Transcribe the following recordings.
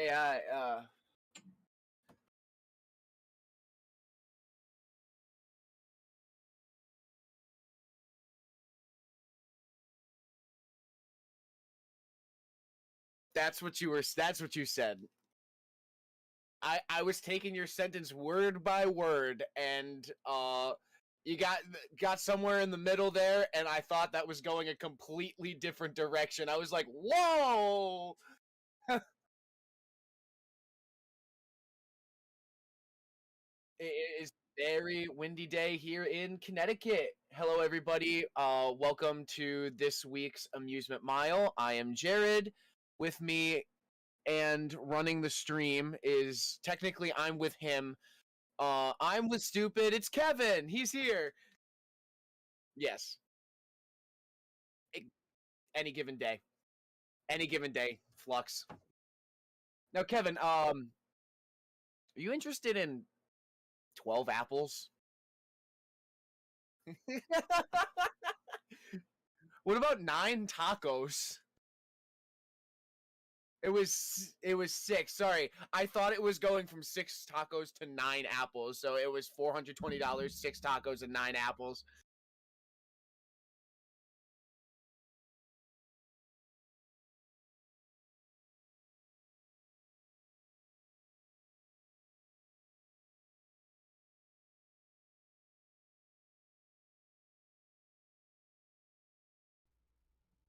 Yeah, that's what you said. I was taking your sentence word by word, and you got somewhere in the middle there, and I thought that was going a completely different direction. I was like, whoa! It is very windy day here in Connecticut. Hello, everybody. Welcome to this week's Amusement Mile. I am Jared. With me and running the stream is technically I'm with him. I'm with Stupid. It's Kevin. He's here. Yes. Any given day. Any given day. Flux. Now, Kevin. Are you interested in 12 apples? What about 9 tacos? It was 6. Sorry, I thought it was going from 6 tacos to 9 apples. So it was $420, 6 tacos and 9 apples.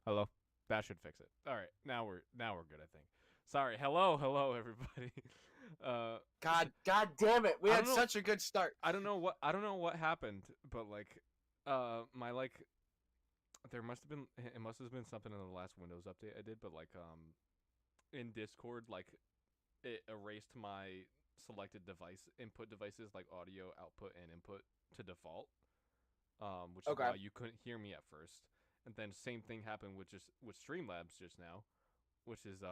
Hello. That should fix it. All right, now we're good. I think. Sorry. Hello, everybody. God damn it! We had such a good start. I don't know what happened, but my there must have been something in the last Windows update I did, but in Discord, it erased my selected input devices like audio output and input to default, which is why you couldn't hear me at first. And then same thing happened with Streamlabs just now, which is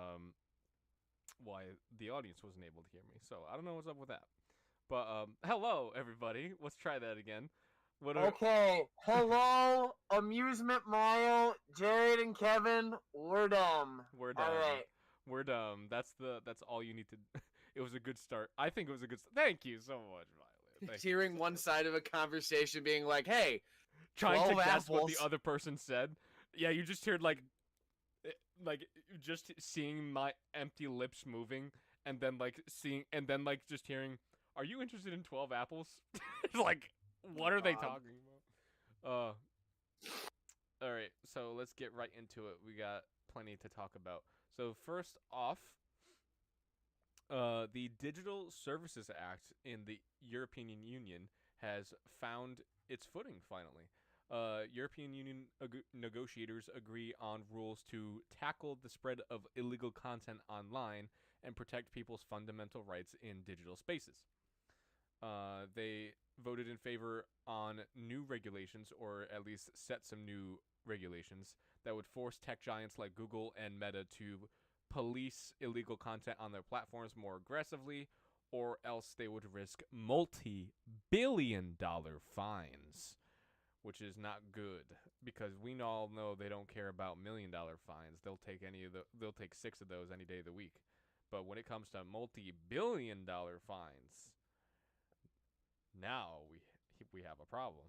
why the audience wasn't able to hear me. So I don't know what's up with that. But hello everybody. Let's try that again. Hello, Amusement Mile, Jared and Kevin. We're dumb. We're dumb. All right. We're dumb. That's all you need to. It was a good start. I think it was a good. Thank you so much, Violet. Hearing one side of a conversation being like, "Hey." Trying to guess what the other person said. Yeah, you just heard just seeing my empty lips moving, and then just hearing, "Are you interested in 12 apples?" What are they talking about? All right, so let's get right into it. We got plenty to talk about. So first off, the Digital Services Act in the European Union has found its footing finally. European Union negotiators agree on rules to tackle the spread of illegal content online and protect people's fundamental rights in digital spaces. They voted in favor on new regulations, or at least set some new regulations that would force tech giants like Google and Meta to police illegal content on their platforms more aggressively, or else they would risk multi-billion-dollar fines, which is not good because we all know they don't care about $1 million fines. They'll take they'll take 6 of those any day of the week. But when it comes to multi-billion-dollar fines, now we have a problem.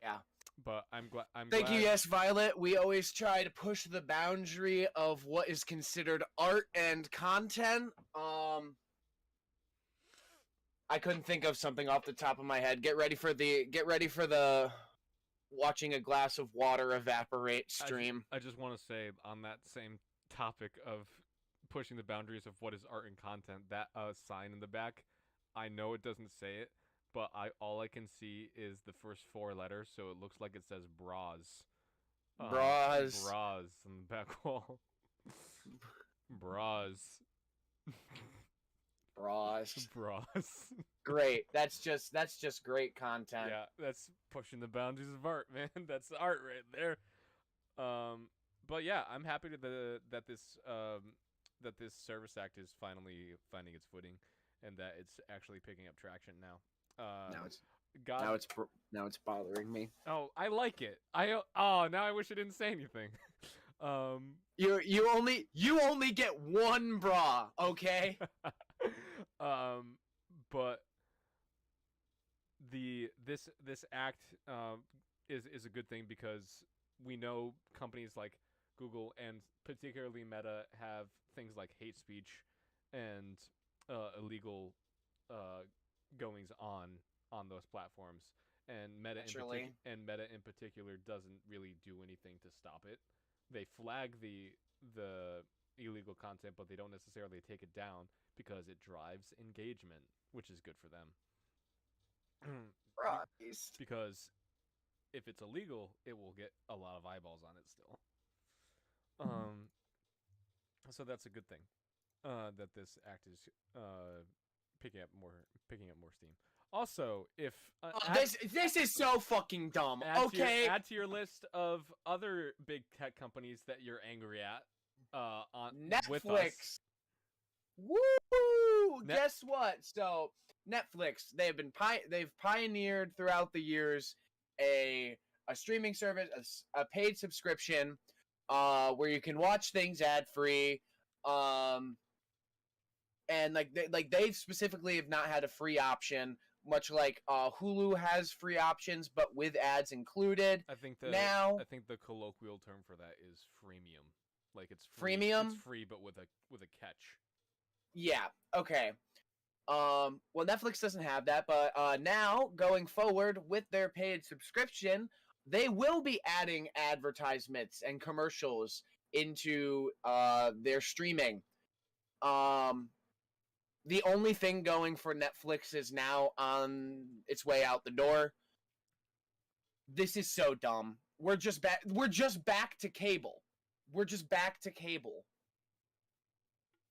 Yeah. But I'm glad. Thank you, yes, Violet. We always try to push the boundary of what is considered art and content. I couldn't think of something off the top of my head. Get ready for the watching a glass of water evaporate stream. I just want to say on that same topic of pushing the boundaries of what is art and content, that sign in the back, I know it doesn't say it, but all I can see is the first 4 letters, so it looks like it says bras. Bras. Bras on the back wall. Bras. Bras. Bras. Great. That's just great content. Yeah, that's pushing the boundaries of art, man. That's art right there. But yeah, I'm happy that this Service Act is finally finding its footing, and that it's actually picking up traction now. Now it's bothering me. Oh, I like it. Now I wish I didn't say anything. You only get one bra, okay? But this act is a good thing because we know companies like Google and particularly Meta have things like hate speech and illegal uh, goings on those platforms, and Naturally. Meta in particular doesn't really do anything to stop it. They flag the illegal content, but they don't necessarily take it down because it drives engagement, which is good for them. Christ. Because if it's illegal, it will get a lot of eyeballs on it still. Um, so that's a good thing. That this act is picking up more steam. Also, if This is so fucking dumb. Okay. add to your list of other big tech companies that you're angry at, on with us. Netflix. Woo! Guess what? So Netflix, they've pioneered throughout the years a streaming service, a paid subscription, where you can watch things ad free, and they specifically have not had a free option, much like Hulu has free options, but with ads included. I think Now, the colloquial term for that is freemium. Like it's freemium. It's free, but with a catch. Yeah. Okay. Well, Netflix doesn't have that, but now going forward with their paid subscription, they will be adding advertisements and commercials into their streaming. The only thing going for Netflix is now on its way out the door. This is so dumb. We're just back to cable. We're just back to cable.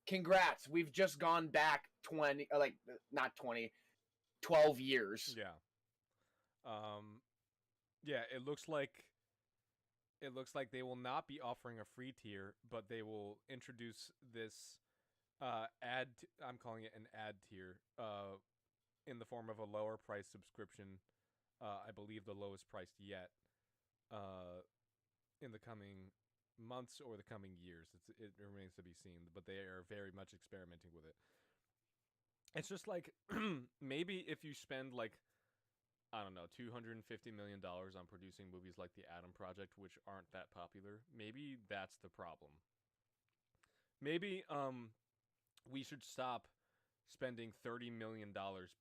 Congrats. We've just gone back 12 years. Yeah. Yeah, it looks like they will not be offering a free tier, but they will introduce this I'm calling it an ad tier, in the form of a lower price subscription. I believe the lowest priced yet, in the coming months or the coming years. It remains to be seen, but they are very much experimenting with it. It's just like maybe if you spend like, I don't know, $250 million on producing movies like The Atom Project, which aren't that popular, maybe that's the problem. Maybe we should stop spending $30 million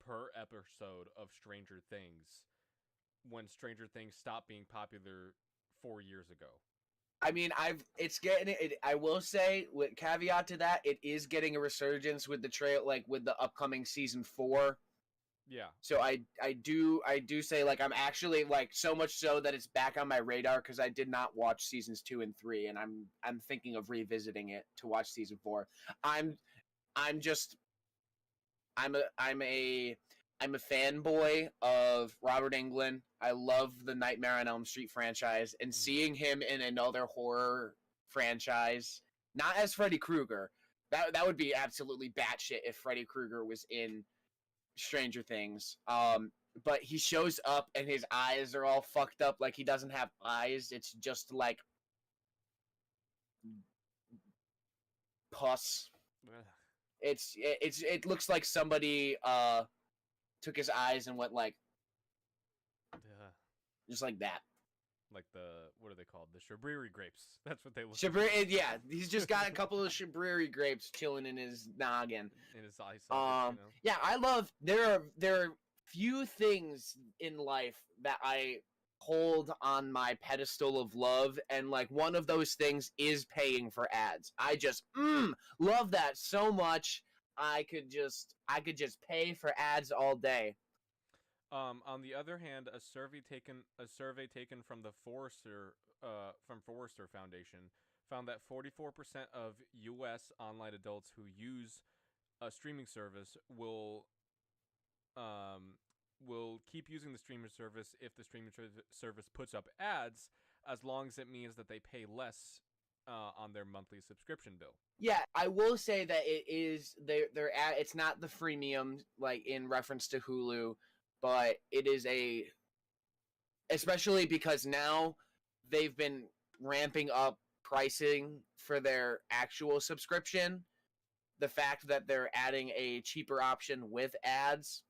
per episode of Stranger Things when Stranger Things stopped being popular 4 years ago. I mean, I will say, with caveat to that, it is getting a resurgence with with the upcoming season 4. Yeah. So I do say, like, I'm actually, like, so much so that it's back on my radar because I did not watch seasons 2 and 3, and I'm thinking of revisiting it to watch season 4. I'm a fanboy of Robert Englund. I love the Nightmare on Elm Street franchise, and seeing him in another horror franchise, not as Freddy Krueger, that would be absolutely batshit if Freddy Krueger was in Stranger Things. But he shows up and his eyes are all fucked up, like he doesn't have eyes. It's just like pus. It looks like somebody took his eyes and went like, just like that. Like what are they called? The Shabriri grapes. That's what they look like. Yeah, he's just got a couple of Shabriri grapes chilling in his noggin. In his eye socket, Yeah, I love, there are few things in life that I hold on my pedestal of love, and like one of those things is paying for ads. I just love that so much. I could just pay for ads all day. On the other hand, a survey taken from the Forrester Foundation found that 44% of U.S. online adults who use a streaming service will keep using the streaming service if the streaming service puts up ads, as long as it means that they pay less on their monthly subscription bill. Yeah, I will say that it is they're at, it's not the freemium like in reference to Hulu, but it is especially because now they've been ramping up pricing for their actual subscription. The fact that they're adding a cheaper option with ads,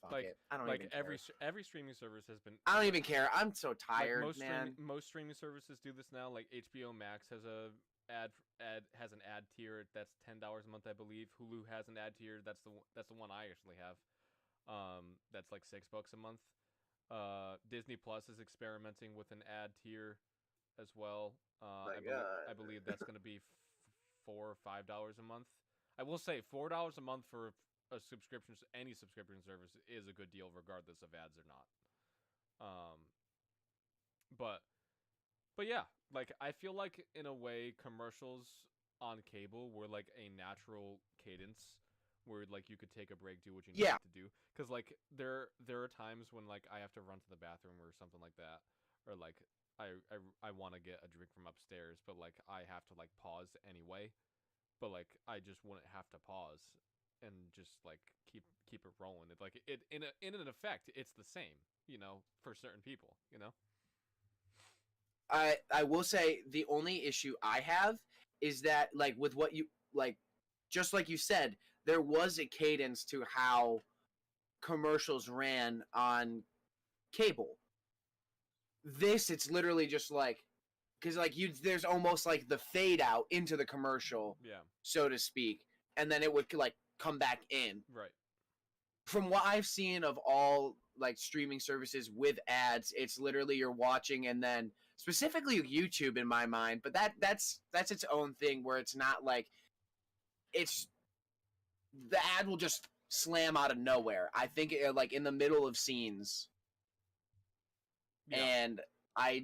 fuck Like it. I don't like even care. every streaming service has been. I don't even care. I'm so tired, like man. most streaming services do this now. Like HBO Max has a ad has an ad tier that's $10 a month, I believe. Hulu has an ad tier. That's the one I actually have. That's like $6 a month. Disney Plus is experimenting with an ad tier as well. I believe that's going to be $4 or $5 a month. I will say $4 a month for a subscription, any subscription service is a good deal, regardless of ads or not. But yeah, like I feel like in a way commercials on cable were like a natural cadence where like you could take a break, do what you need to do. Because like there are times when like I have to run to the bathroom or something like that, or like I want to get a drink from upstairs, but like I have to like pause anyway. But like I just wouldn't have to pause and just like keep it rolling. It like it in an effect, it's the same, for certain people, I will say the only issue I have is that like with what you like, just like you said, there was a cadence to how commercials ran on cable. This, it's literally just like, because like there's almost like the fade out into the commercial, so to speak, and then it would like come back in. Right. From what I've seen of all like streaming services with ads, it's literally you're watching and then specifically YouTube in my mind, but that's its own thing where it's not like it's the ad will just slam out of nowhere. I think like in the middle of scenes. And I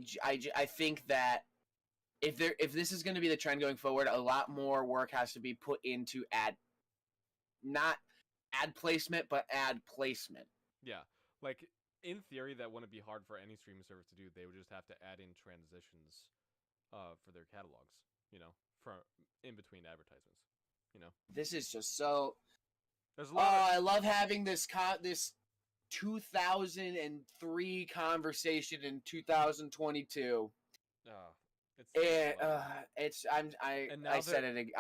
think that if this is going to be the trend going forward, a lot more work has to be put into not ad placement, but ad placement. Yeah, like in theory, that wouldn't be hard for any streaming service to do. They would just have to add in transitions, for their catalogs, from in between advertisements, This is just so. There's a lot. I love having this 2003 conversation in 2022. I'll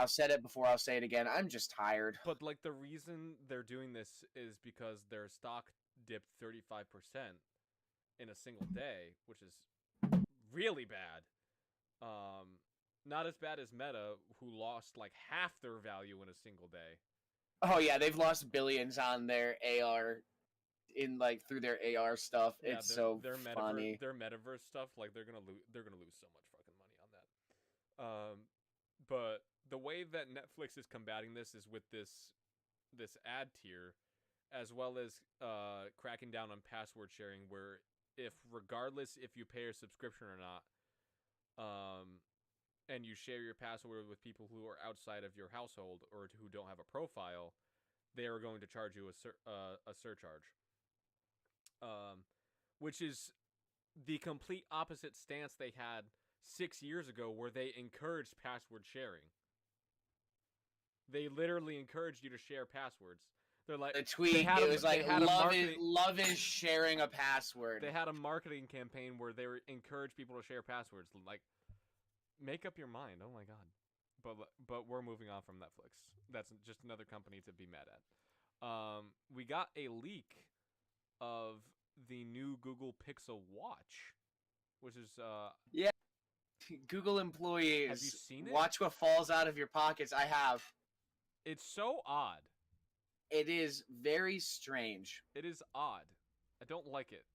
say it before I'll say it again. I'm just tired. But like the reason they're doing this is because their stock dipped 35% in a single day, which is really bad. Not as bad as Meta, who lost like half their value in a single day. Oh yeah, they've lost billions on their AR through their AR stuff. Yeah, it's so funny. Their metaverse stuff, like they're gonna lose so much fucking money on that. But the way that Netflix is combating this is with this ad tier, as well as cracking down on password sharing, where regardless if you pay a subscription or not, and you share your password with people who are outside of your household or who don't have a profile, they are going to charge you a surcharge. Which is the complete opposite stance they had 6 years ago, where they encouraged password sharing. They literally encouraged you to share passwords. They're like the tweet. It was like love is sharing a password. They had a marketing campaign where they encouraged people to share passwords. Like, make up your mind. Oh my god. But we're moving on from Netflix. That's just another company to be mad at. We got a leak of the new Google Pixel Watch, which is yeah. Google employees. Have you seen it? Watch what falls out of your pockets. I have. It's so odd. It is very strange. It is odd. I don't like it.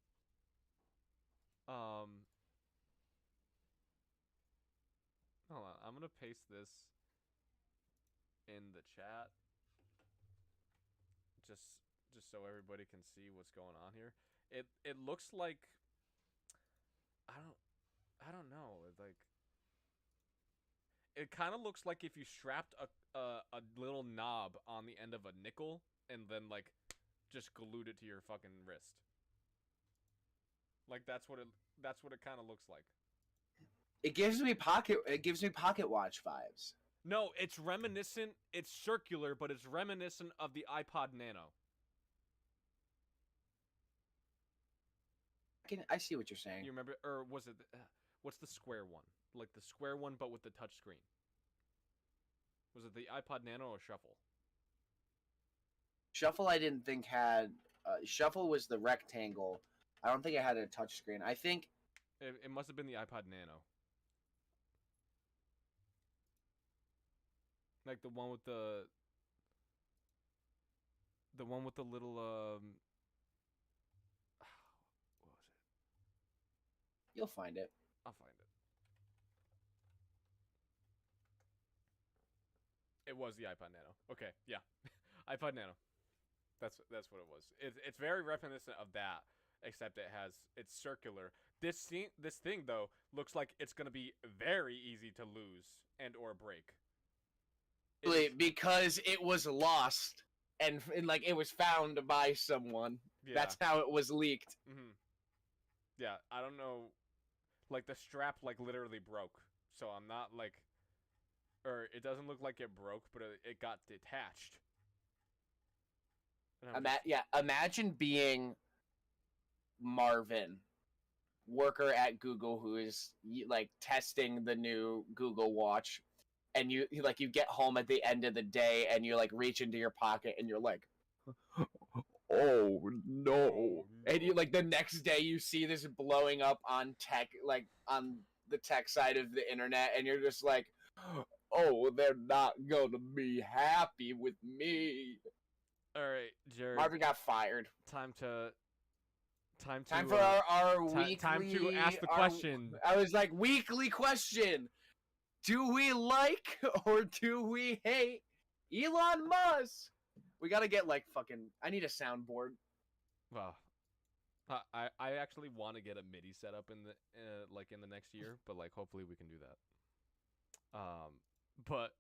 Hold on. I'm gonna paste this in the chat. Just so everybody can see what's going on here. It looks like I don't know. Like it kind of looks like if you strapped a little knob on the end of a nickel and then like just glued it to your fucking wrist. Like that's what it kind of looks like. It gives me pocket watch vibes. No, it's reminiscent. It's circular, but it's reminiscent of the iPod Nano. I see what you're saying. You remember, or was it? What's the square one? like the square one, but with the touch screen? Was it the iPod Nano or Shuffle? Shuffle, I didn't think had. Shuffle was the rectangle. I don't think it had a touchscreen. I think It must have been the iPod Nano. Like the one with the little what was it? you'll find it. I'll find it. It was the iPod Nano. Okay, yeah. iPod Nano. That's what it was. It's very reminiscent of that, except it's circular. This thing though looks like it's gonna be very easy to lose and or break. Because it was lost and like it was found by someone. Yeah. That's how it was leaked. Mm-hmm. Yeah, I don't know. Like the strap like literally broke, so I'm not like, or it doesn't look like it broke, but it got detached. Imagine being Marvin, worker at Google, who is like testing the new Google Watch, and you get home at the end of the day and you like reach into your pocket and you're like, oh no. And you like the next day you see this blowing up on tech, like on the tech side of the internet, and you're just like, oh, they're not gonna be happy with me. All right, Jared. Marvin got fired. Time for our weekly. Time to ask the question. I was like, weekly question: do we like or do we hate Elon Musk? We gotta get like fucking. I need a soundboard. Well, I actually want to get a MIDI set up in the next year, but like hopefully we can do that. But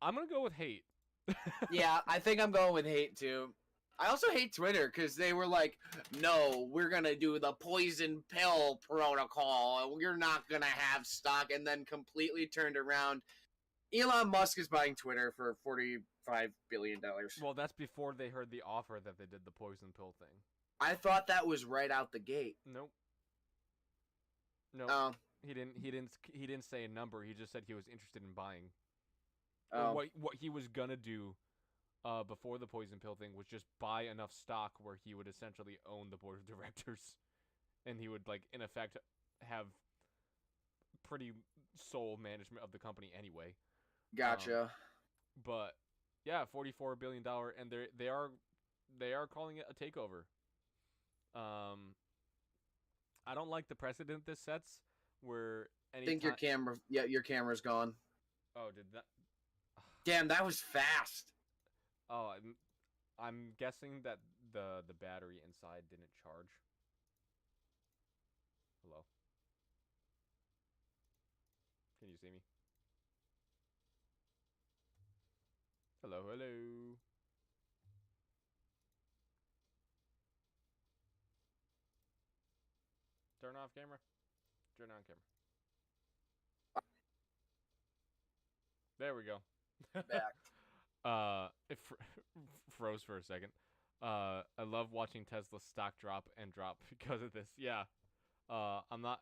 I'm gonna go with hate. Yeah, I think I'm going with hate too. I also hate Twitter because they were like, no, we're going to do the poison pill protocol. We're not going to have stock. And then completely turned around. Elon Musk is buying Twitter for $45 billion. Well, that's before they heard the offer that they did the poison pill thing. I thought that was right out the gate. Nope. No. He didn't say a number. He just said he was interested in buying. What he was gonna do before the poison pill thing was just buy enough stock where he would essentially own the board of directors, and he would like in effect have pretty sole management of the company anyway. Gotcha. But yeah, $44 billion, and they are calling it a takeover. I don't like the precedent this sets where I think your camera's gone. Oh, did that? Damn, that was fast. Oh, I'm guessing that the battery inside didn't charge. Hello? Can you see me? Hello, hello. Turn off camera. Turn on camera. There we go. Back. It froze for a second. I love watching Tesla's stock drop and drop because of this. Yeah. I'm not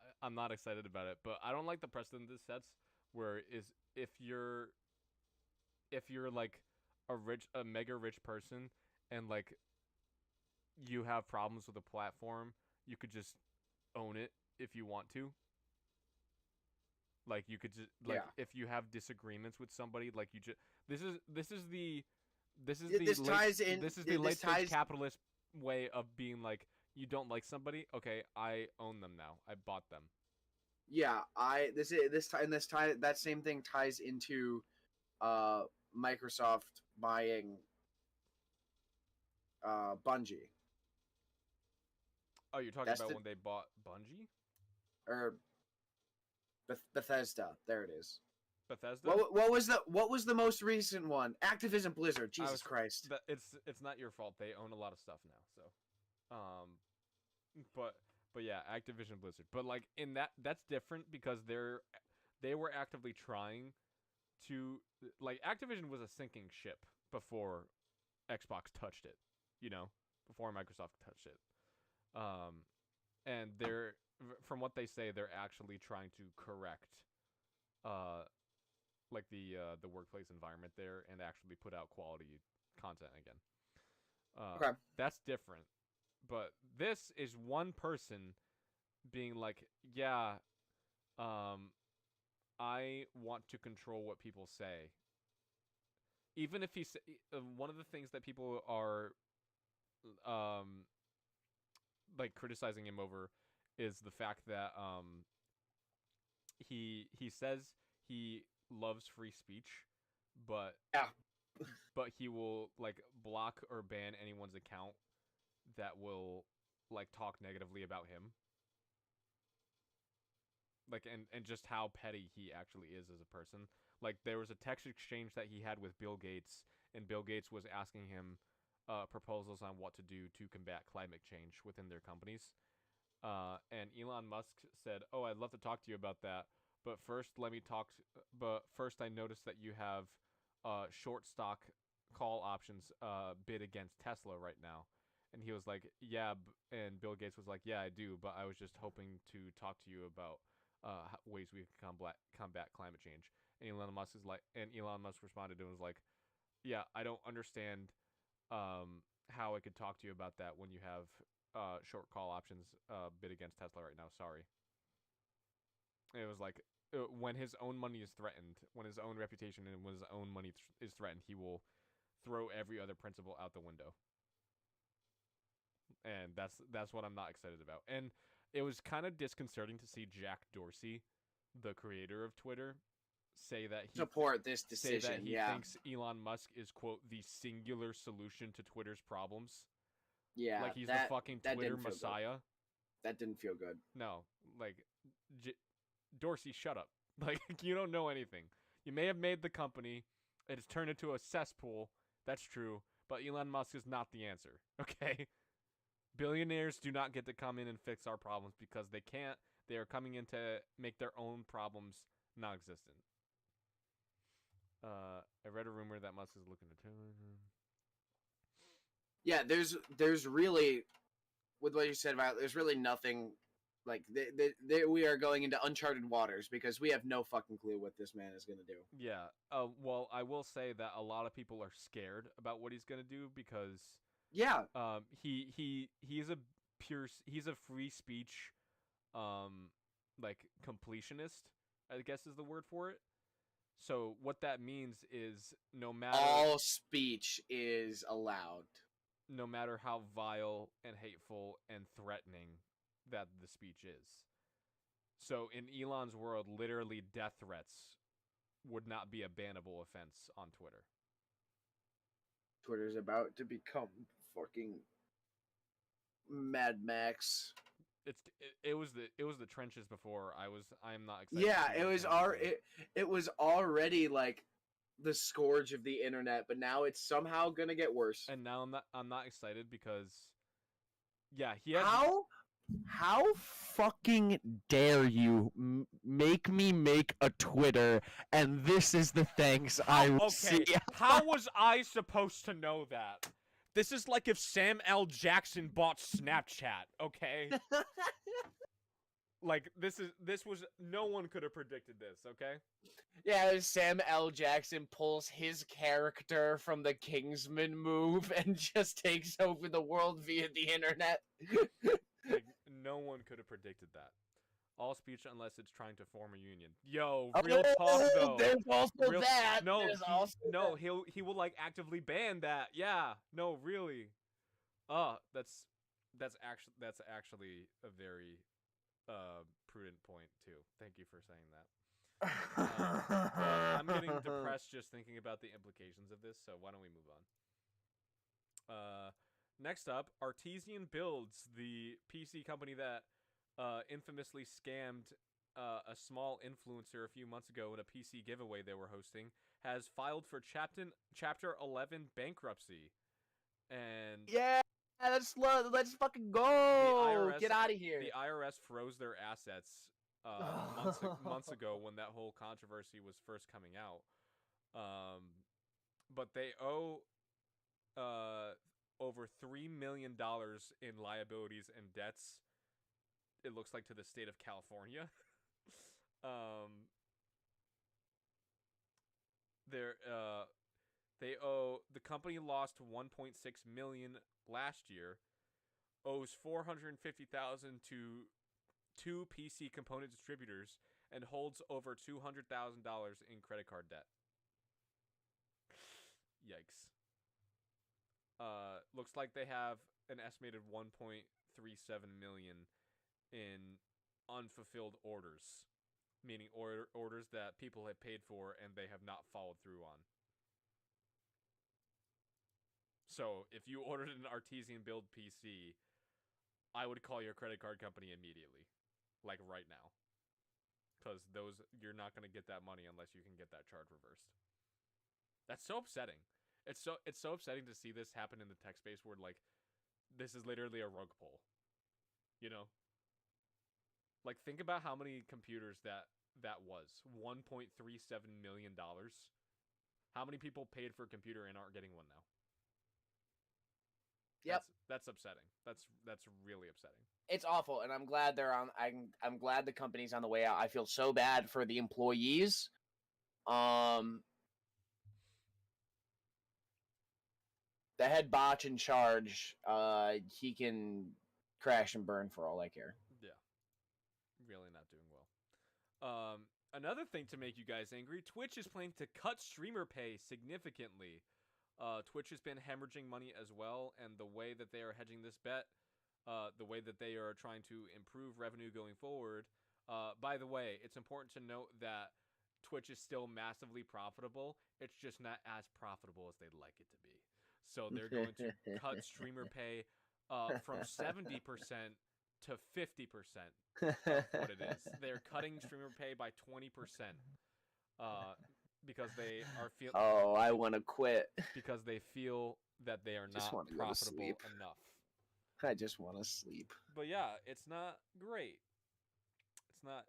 excited about it, but I don't like the precedent this sets where if you're like a mega rich person and like you have problems with a platform, you could just own it if you want to. Like you could just if you have disagreements with somebody, like you just this is the late stage capitalist way of being like, you don't like somebody, okay, I own them now. I bought them. Yeah, that same thing ties into Microsoft buying Bungie. Oh, you're talking about when they bought Bungie? Or Bethesda. There it is. Bethesda? What was the most recent one? Activision Blizzard. Jesus Christ. It's not your fault. They own a lot of stuff now, so but yeah, Activision Blizzard. But like in that's different because they were actively trying to, like, Activision was a sinking ship before Xbox touched it, before Microsoft touched it. And from what they say, they're actually trying to correct, like the workplace environment there and actually put out quality content again. Okay. That's different. But this is one person being like, yeah, I want to control what people say. Even if he's one of the things that people are um like criticizing him over is the fact that he says he loves free speech, but Yeah. but he will like block or ban anyone's account that will like talk negatively about him. Like and just how petty he actually is as a person. Like there was a text exchange that he had with Bill Gates, and Bill Gates was asking him proposals on what to do to combat climate change within their companies. And Elon Musk said, "Oh, I'd love to talk to you about that, but first let me talk. But first, I noticed that you have short stock call options bid against Tesla right now." And he was like, "Yeah," and Bill Gates was like, "Yeah, I do, but I was just hoping to talk to you about ways we can combat climate change." And Elon Musk responded and was like, "Yeah, I don't understand how I could talk to you about that when you have short call options bid against Tesla right now. Sorry." It was like when his own money is threatened, when his own reputation and when his own money is threatened, he will throw every other principle out the window. And that's what I'm not excited about. And it was kind of disconcerting to see Jack Dorsey, the creator of Twitter, say that Support this decision. he thinks Elon Musk is quote the singular solution to Twitter's problems. Yeah, like he's the fucking Twitter messiah. That didn't feel good. No, like Dorsey, shut up. Like you don't know anything. You may have made the company. It has turned into a cesspool. That's true. But Elon Musk is not the answer. Okay. Billionaires do not get to come in and fix our problems because they can't. They are coming in to make their own problems non-existent. I read a rumor that Musk is looking to. Yeah, there's really, with what you said about, there's really nothing. Like we are going into uncharted waters because we have no fucking clue what this man is gonna do. Yeah. Well, I will say that a lot of people are scared about what he's gonna do because yeah, he's a free speech, like completionist, I guess is the word for it. So what that means is no matter all speech is allowed, no matter how vile and hateful and threatening that the speech is. So in Elon's world, literally death threats would not be a bannable offense on Twitter. Twitter's about to become fucking Mad Max. It was the trenches before. I'm not excited. Yeah, it was already like the scourge of the internet, but now it's somehow gonna get worse. And now I'm not excited because yeah, how fucking dare you make me make a Twitter and this is the thanks I see. How was I supposed to know that? This is like if Sam L. Jackson bought Snapchat, okay? Like this was no one could have predicted this, okay? Yeah, Sam L. Jackson pulls his character from the Kingsman move and just takes over the world via the internet. Like, no one could have predicted that. All speech unless it's trying to form a union. Yo, real talk though. There's also that. No, he will like actively ban that. Yeah. No, really. That's actually a very prudent point too. Thank you for saying that. I'm getting depressed just thinking about the implications of this, so why don't we move on? Next up, Artesian Builds, the PC company that infamously scammed a small influencer a few months ago in a PC giveaway they were hosting, has filed for Chapter 11 bankruptcy. And yeah, let's fucking go. Get out of here. The IRS froze their assets months ago when that whole controversy was first coming out. But they owe over $3 million in liabilities and debts it looks like, to the state of California. They're they owe the company lost 1.6 million last year, owes 450,000 to two PC component distributors, and holds over $200,000 in credit card debt. Yikes. Looks like they have an estimated 1.37 million in unfulfilled orders, meaning orders that people have paid for and they have not followed through on. So if you ordered an artisan build PC, I would call your credit card company immediately, like right now, because you're not going to get that money unless you can get that charge reversed. That's so upsetting. It's so upsetting to see this happen in the tech space where, like, this is literally a rug pull. You know? Like, think about how many computers that was. $1.37 million. How many people paid for a computer and aren't getting one now? Yep. That's upsetting. That's really upsetting. It's awful, and I'm glad they're on. I'm glad the company's on the way out. I feel so bad for the employees. The head botch in charge, he can crash and burn for all I care. Yeah. Really not doing well. Another thing to make you guys angry, Twitch is planning to cut streamer pay significantly. Twitch has been hemorrhaging money as well, and the way that they are hedging this bet, the way that they are trying to improve revenue going forward. By the way, it's important to note that Twitch is still massively profitable. It's just not as profitable as they'd like it to be. So they're going to cut streamer pay from 70% to 50% of what it is. They're cutting streamer pay by 20%. Because they are Oh, I want to quit. Because they feel that they are not profitable enough. I just want to sleep. But yeah, it's not great.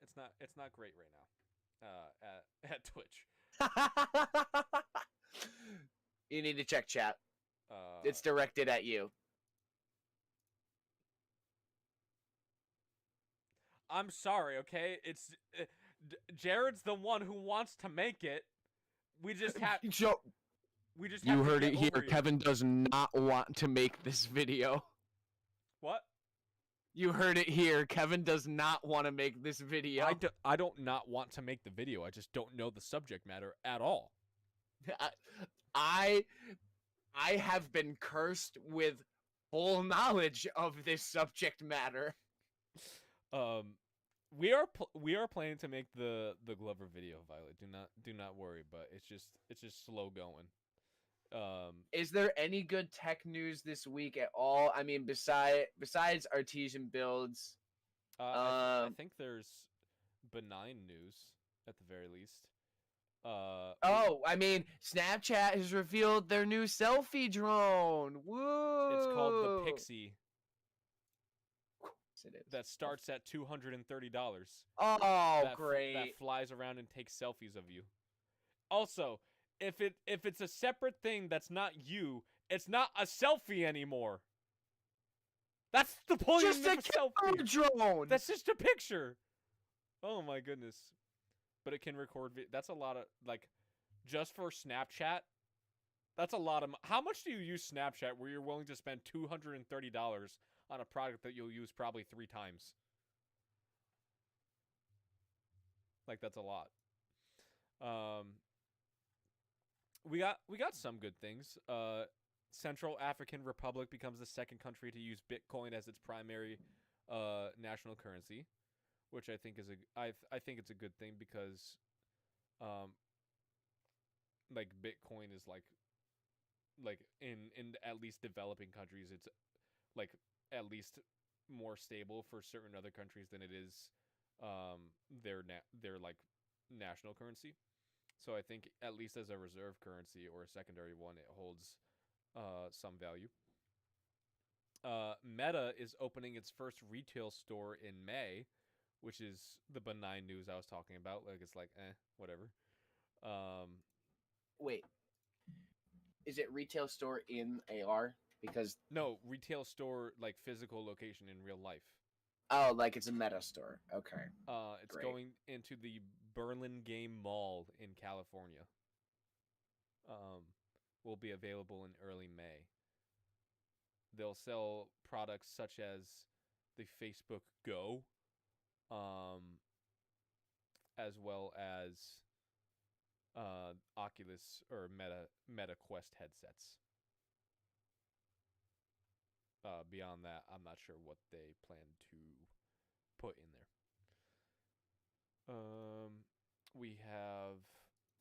It's not great right now. At Twitch. You need to check chat. It's directed at you. I'm sorry, okay? It's Jared's the one who wants to make it. We just have. You heard it here. Kevin does not want to make this video. What? You heard it here. Kevin does not want to make this video. I don't not want to make the video. I just don't know the subject matter at all. I have been cursed with full knowledge of this subject matter. We are planning to make the Glover video, Violet. Do not worry, but it's just slow going. Is there any good tech news this week at all? I mean, besides artisan builds, I think there's benign news at the very least. I mean, Snapchat has revealed their new selfie drone. Woo! It's called the Pixie. It is. That starts at $230. Oh, great! That flies around and takes selfies of you. Also, if it's a separate thing that's not you, it's not a selfie anymore. That's the point of a selfie. Drone. That's just a picture. Oh my goodness! But it can record. That's a lot of, like, just for Snapchat. That's a lot of. How much do you use Snapchat where you're willing to spend $230 on a product that you'll use probably 3 times? Like, that's a lot. We got some good things. Central African Republic becomes the second country to use Bitcoin as its primary national currency, which I think is I think it's a good thing because like, Bitcoin is like in at least developing countries, it's like at least more stable for certain other countries than it is their like national currency. So I think at least as a reserve currency or a secondary one, it holds some value. Meta is opening its first retail store in May, which is the benign news I was talking about. Like, it's like, whatever. Wait, is it retail store in AR? Because no, retail store, like physical location in real life. Oh, like it's a meta store. Okay. It's Great. going into the Berlin Game Mall in California. Um, will be available in early May. They'll sell products such as the Facebook Go, um, as well as Oculus or Meta Quest headsets. Beyond that, I'm not sure what they plan to put in there. We have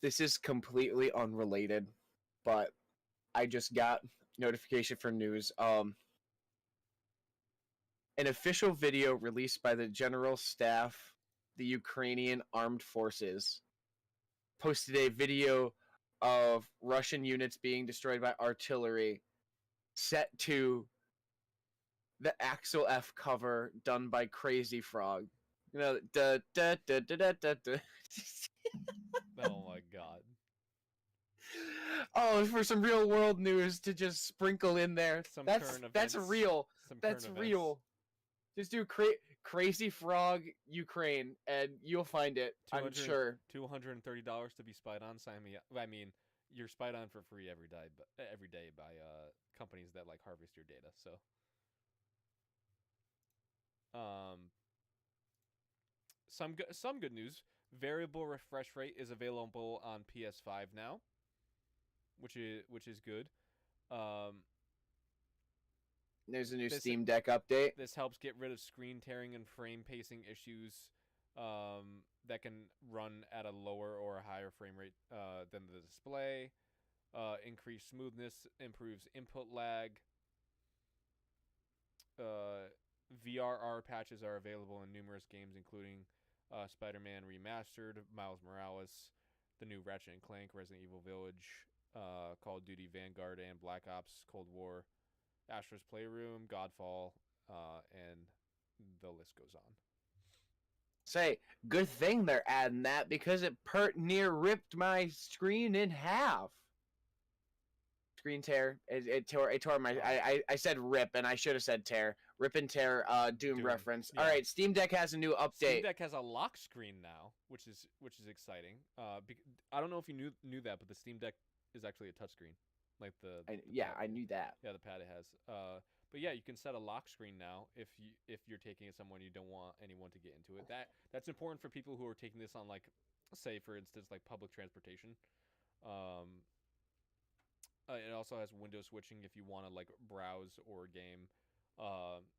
This is completely unrelated, but I just got notification for news. An official video released by the General Staff, the Ukrainian Armed Forces, posted a video of Russian units being destroyed by artillery set to the Axel F cover done by Crazy Frog. You know, da da da da da da. Da. oh my god. Oh, for some real world news to just sprinkle in there. Some That's current that's events. real. Some That's current real. Just do Crazy Frog Ukraine and you'll find it. I'm sure. $230 to be spied on. Sign me up. I mean, you're spied on for free every day by companies that like harvest your data. So, some good news. Variable refresh rate is available on PS5 now, which is good. There's a new Steam Deck update. This helps get rid of screen tearing and frame pacing issues that can run at a lower or a higher frame rate than the display. Increased smoothness, improves input lag. VRR patches are available in numerous games, including Spider-Man Remastered, Miles Morales, the new Ratchet and Clank, Resident Evil Village, Call of Duty Vanguard and Black Ops Cold War, Astro's Playroom, Godfall, and the list goes on. Say, good thing they're adding that because it pert near ripped my screen in half. Screen tear. It tore my. I said rip and I should have said tear. Rip and tear. Doom reference. Yeah. All right, Steam Deck has a new update. Steam Deck has a lock screen now, which is exciting. I don't know if you knew that, but the Steam Deck is actually a touchscreen. Like I knew that. Yeah, the pad it has. But yeah, you can set a lock screen now if you're taking it somewhere and you don't want anyone to get into it. That's important for people who are taking this on, like, say for instance, like public transportation. It also has window switching if you want to like browse or game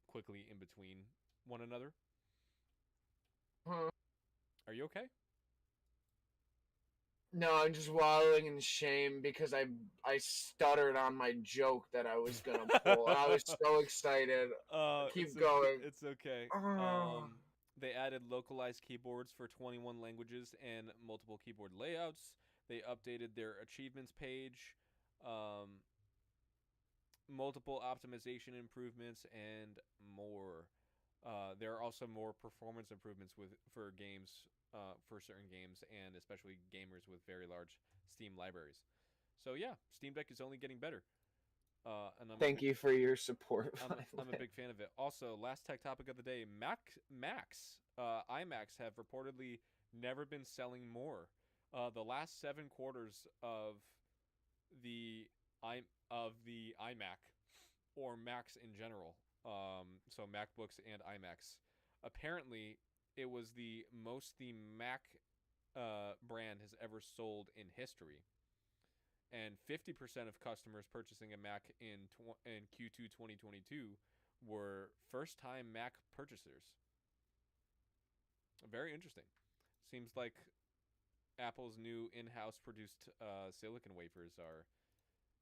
quickly in between one another. Are you okay? No, I'm just wallowing in shame because I stuttered on my joke that I was gonna pull. I was so excited. Keep going. It's okay. They added localized keyboards for 21 languages and multiple keyboard layouts. They updated their achievements page, multiple optimization improvements, and more. There are also more performance improvements for games. For certain games, and especially gamers with very large Steam libraries. So yeah, Steam Deck is only getting better. Thank you for your support. I'm a big fan of it. Also, last tech topic of the day: iMacs have reportedly never been selling more. The last 7 quarters of the iMac or Macs in general, so MacBooks and iMacs, apparently it was the most the Mac brand has ever sold in history. And 50% of customers purchasing a Mac in Q2 2022 were first-time Mac purchasers. Very interesting. Seems like Apple's new in-house produced silicon wafers are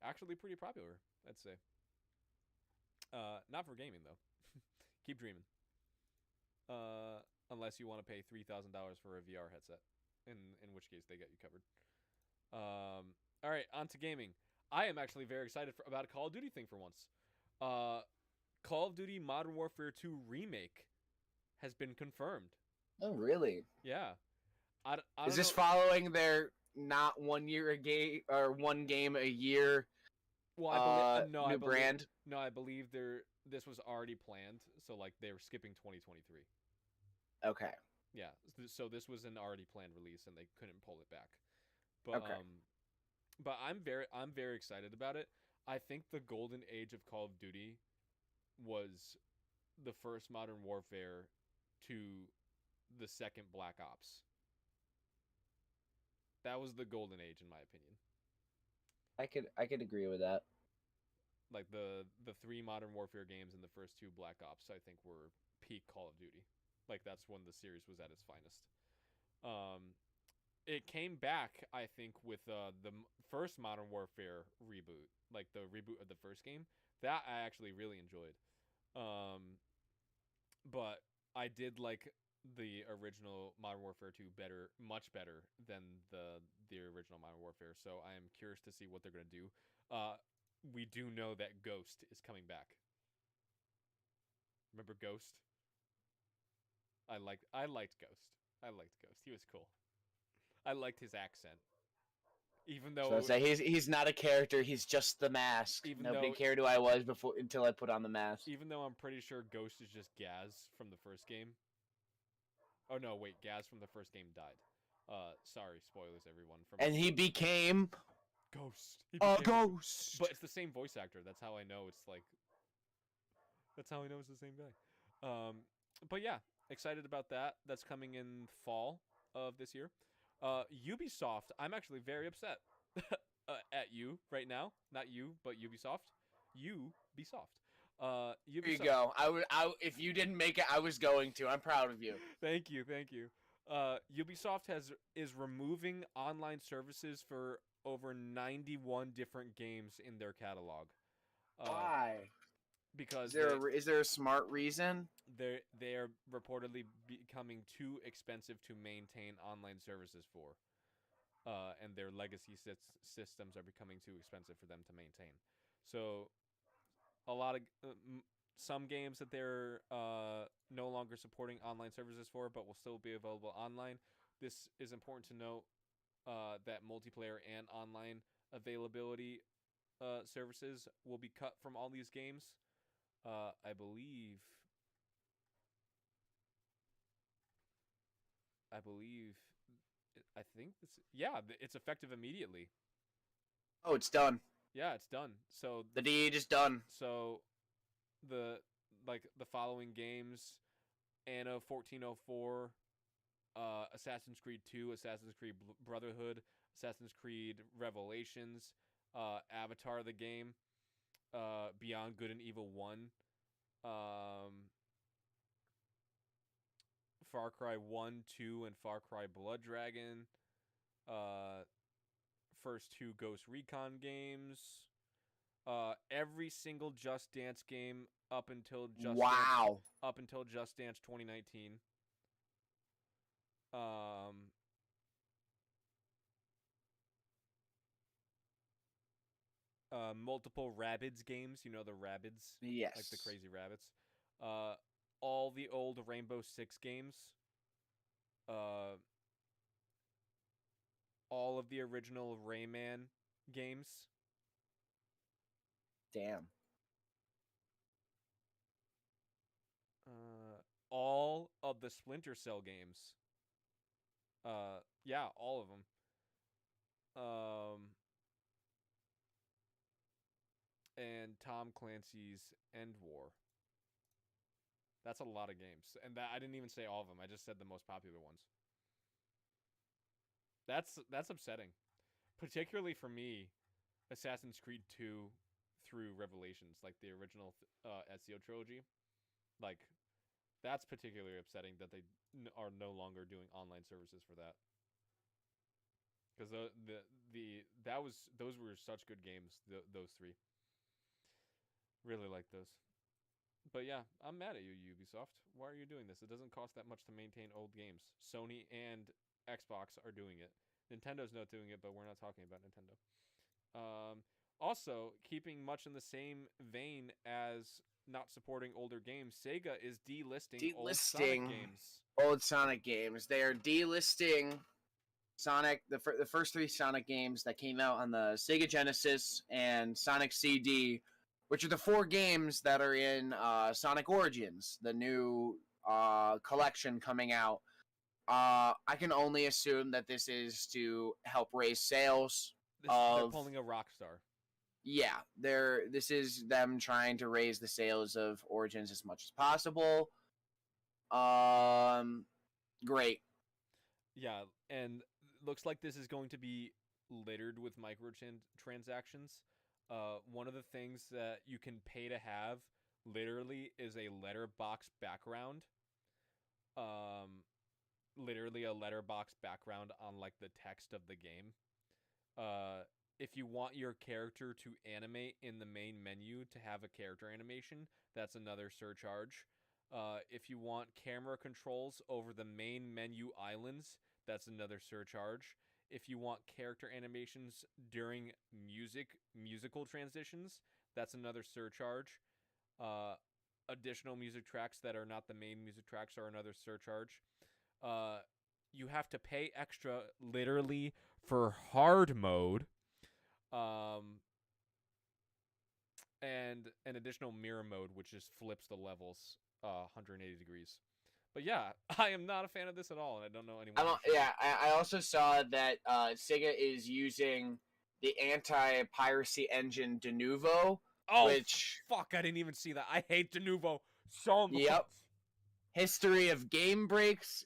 actually pretty popular, I'd say. Not for gaming, though. Keep dreaming. Unless you want to pay $3,000 for a VR headset, in which case they get you covered. All right, on to gaming. I am actually very excited about a Call of Duty thing for once. Call of Duty Modern Warfare 2 Remake has been confirmed. Oh, really? Yeah. Is this following their not 1 year a game or one game a year Well, I believe no, new brand. I believe this was already planned, so like they were skipping 2023. Okay. Yeah, so this was an already planned release, and they couldn't pull it back. But Okay. I'm very excited about it. I think the golden age of Call of Duty was the first Modern Warfare to the second Black Ops. That was the golden age, in my opinion. I could agree with that. Like the three Modern Warfare games and the first two Black Ops, I think were peak Call of Duty. Like that's when the series was at its finest. Um, it came back, I think, with the first Modern Warfare reboot, like the reboot of the first game. That I actually really enjoyed. Um, but I did like the original Modern Warfare 2 better, much better than the original Modern Warfare. So I am curious to see what they're gonna do. We do know that Ghost is coming back. Remember Ghost? I liked Ghost. I liked Ghost. He was cool. I liked his accent. Even So I though say he's not a character. He's just the mask. even Nobody though cared who I was before until I put on the mask. even though I'm pretty sure Ghost is just Gaz from the first game. Oh no, wait, Gaz from the first game died. Sorry, spoilers everyone. And he became Ghost. a ghost. But it's the same voice actor. That's how I know it's like. That's how I know it's the same guy. But yeah, excited about that. That's coming in fall of this year. Ubisoft. I'm actually very upset at you right now. Not you, but Ubisoft. Ubisoft. Ubisoft. There you go. If you didn't make it, I was going to. I'm proud of you. Thank you. Ubisoft is removing online services for over 91 different games in their catalog. Why? Because Is there a smart reason? they are reportedly becoming too expensive to maintain online services for, and their legacy systems are becoming too expensive for them to maintain. So, a lot of some games that they're no longer supporting online services for, but will still be available online. This is important to note that multiplayer and online availability services will be cut from all these games. I believe. I think this. Yeah, it's effective immediately. Oh, it's done. Yeah, it's done. So the deed is done. So the following games: Anno 1404, Assassin's Creed 2, Assassin's Creed Brotherhood, Assassin's Creed Revelations, Avatar the game, Beyond Good and Evil 1, Far Cry 1, 2, and Far Cry Blood Dragon, first two Ghost Recon games, every single Just Dance game up until Just Dance 2019. Multiple Rabbids games, you know the Rabbids? Yes. Like the crazy rabbits. All the old Rainbow Six games. All of the original Rayman games. Damn. All of the Splinter Cell games. Yeah, all of them. And Tom Clancy's End War. That's a lot of games. And I didn't even say all of them. I just said the most popular ones. That's upsetting. Particularly for me, Assassin's Creed 2 through Revelations, like the original Ezio trilogy. Like, that's particularly upsetting that they are no longer doing online services for that. Because those were such good games. Those three. Really like those. But yeah, I'm mad at you, Ubisoft. Why are you doing this? It doesn't cost that much to maintain old games. Sony and Xbox are doing it. Nintendo's not doing it, but we're not talking about Nintendo. Also, keeping much in the same vein as not supporting older games, Sega is delisting old Sonic games. Old Sonic games. They are delisting Sonic, the first 3 Sonic games that came out on the Sega Genesis and Sonic CD, which are the 4 games that are in Sonic Origins, the new collection coming out. I can only assume that this is to help raise sales. They're pulling a Rockstar. Yeah, this is them trying to raise the sales of Origins as much as possible. Great. Yeah, and looks like this is going to be littered with microtransactions. One of the things that you can pay to have, literally, is a letterbox background. Literally a letterbox background on like the text of the game. If you want your character to animate in the main menu to have a character animation, that's another surcharge. If you want camera controls over the main menu islands, that's another surcharge. If you want character animations during musical transitions, that's another surcharge. Additional music tracks that are not the main music tracks are another surcharge. You have to pay extra, literally, for hard mode. And an additional mirror mode, which just flips the levels 180 degrees. But yeah, I am not a fan of this at all, and I don't know anyone. I also saw that Sega is using the anti-piracy engine Denuvo. Oh, which fuck! I didn't even see that. I hate Denuvo so much. Yep. History of game breaks,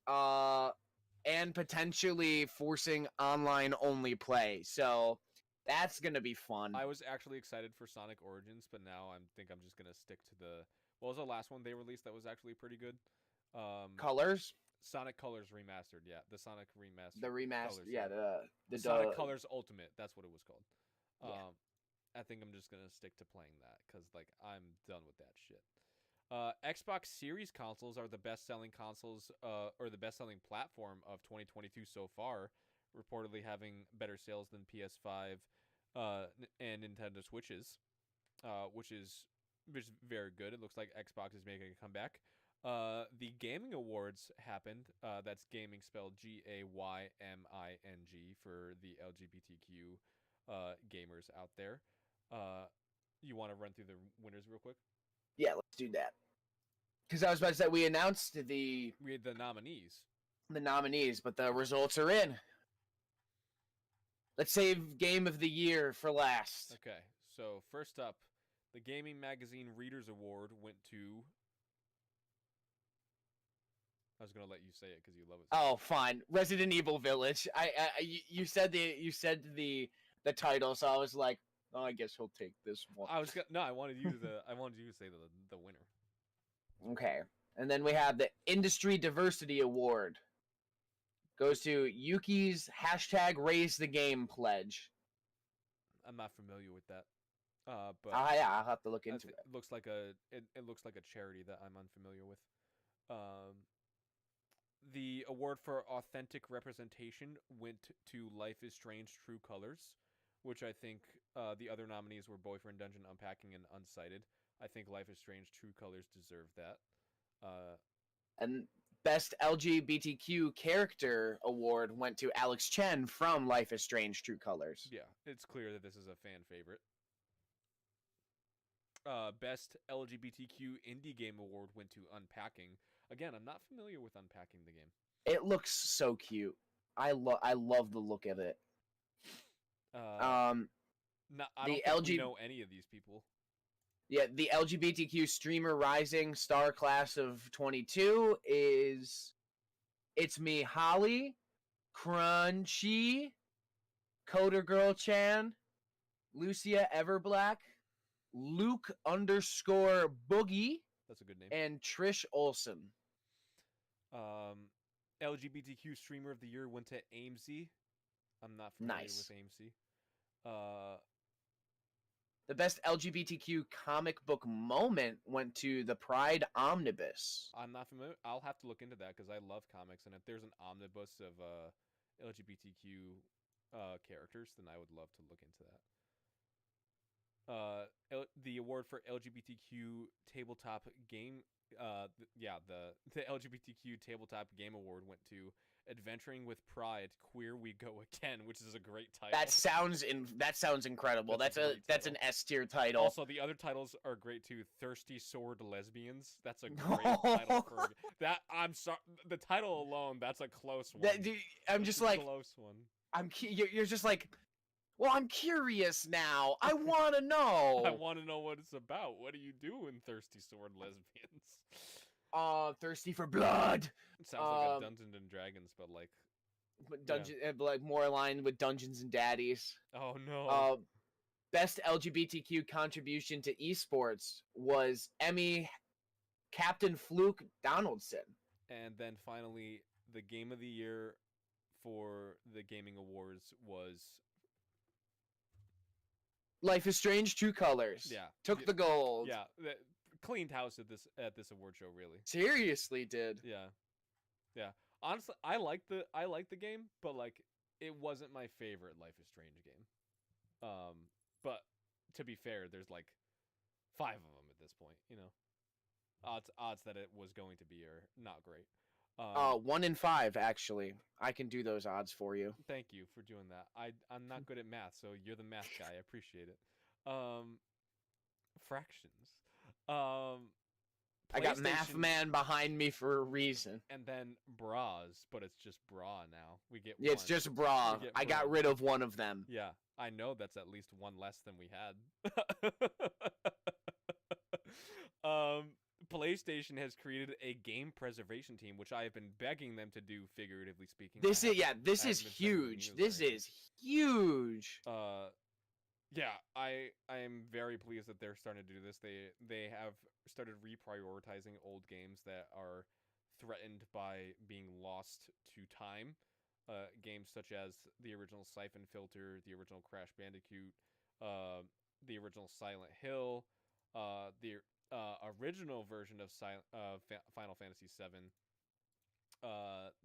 and potentially forcing online-only play. So that's gonna be fun. I was actually excited for Sonic Origins, but now I think I'm just gonna stick to the. What was the last one they released that was actually pretty good? Colors. Sonic Colors Remastered, yeah, the Sonic Remastered. The remastered, yeah, the Sonic Colors Ultimate. That's what it was called. Yeah. I think I'm just gonna stick to playing that because like I'm done with that shit. Xbox Series consoles are the best-selling consoles, or the best-selling platform of 2022 so far, reportedly having better sales than PS5 and Nintendo Switches, which is very good. It looks like Xbox is making a comeback. The Gaming Awards happened. That's gaming spelled GAYMING for the LGBTQ gamers out there. You want to run through the winners real quick? Yeah, let's do that. Because I was about to say we announced we had the nominees. The nominees, but the results are in. Let's save Game of the Year for last. Okay, so first up, the Gaming Magazine Readers Award went to. I was gonna let you say it because you love it. Oh, fine. Resident Evil Village. You said the title, so I was like, oh, I guess he'll take this one. I wanted you to say the winner. Okay, and then we have the Industry Diversity Award. Goes to Yuki's #RaiseTheGame pledge. I'm not familiar with that. But yeah, I'll have to look into it. It looks like a charity that I'm unfamiliar with. The award for authentic representation went to Life is Strange: True Colors, which I think the other nominees were Boyfriend Dungeon Unpacking and Unsighted. I think Life is Strange: True Colors deserved that. And Best LGBTQ Character Award went to Alex Chen from Life is Strange: True Colors. Yeah, it's clear that this is a fan favorite. Best LGBTQ Indie Game Award went to Unpacking. Again, I'm not familiar with Unpacking the game. It looks so cute. I love the look of it. I don't think we know any of these people. Yeah, the LGBTQ Streamer Rising Star Class of 22 is It's Me Holly, Crunchy, Coder Girl Chan, Lucia Everblack, Luke _Boogie. That's a good name. And Trish Olsen. LGBTQ Streamer of the Year went to AMC. I'm not familiar with AMC. The best LGBTQ comic book moment went to the Pride Omnibus. I'm not familiar. I'll have to look into that because I love comics, and if there's an omnibus of LGBTQ characters, then I would love to look into that. The award for LGBTQ tabletop game, the LGBTQ tabletop game award went to Adventuring with Pride, Queer We Go Again, which is a great title. That sounds incredible. That's an S tier title. Also, the other titles are great too. Thirsty Sword Lesbians. That's a great title for that. I'm sorry, the title alone. That's a close one. I'm just like close one. You're just like, well, I'm curious now. I want to know. I want to know what it's about. What do you do in Thirsty Sword Lesbians? Thirsty for blood. It sounds like a Dungeons and Dragons, but like like more aligned with Dungeons and Daddies. Oh no. Best LGBTQ contribution to esports was Emmy Captain Fluke Donaldson. And then finally, the game of the year for the gaming awards was Life is Strange: True Colors. Yeah, took the gold. Yeah, cleaned house at this award show. Really, seriously did. Yeah. Honestly, I like the game, but like it wasn't my favorite Life is Strange game. But to be fair, there's like 5 of them at this point. You know, odds that it was going to be are not great. 1 in 5 actually. I can do those odds for you. Thank you for doing that. I'm not good at math, so you're the math guy. I appreciate it. Fractions. I got Math Man behind me for a reason. And then bras, but it's just bra now. We get one. It's just bra. I got rid of one of them. Yeah, I know that's at least one less than we had. PlayStation has created a game preservation team, which I have been begging them to do, figuratively speaking. This is huge. This is huge. Yeah, I am very pleased that they're starting to do this. They have started reprioritizing old games that are threatened by being lost to time. Games such as the original Siphon Filter, the original Crash Bandicoot, the original Silent Hill, the original version of Final Fantasy VII,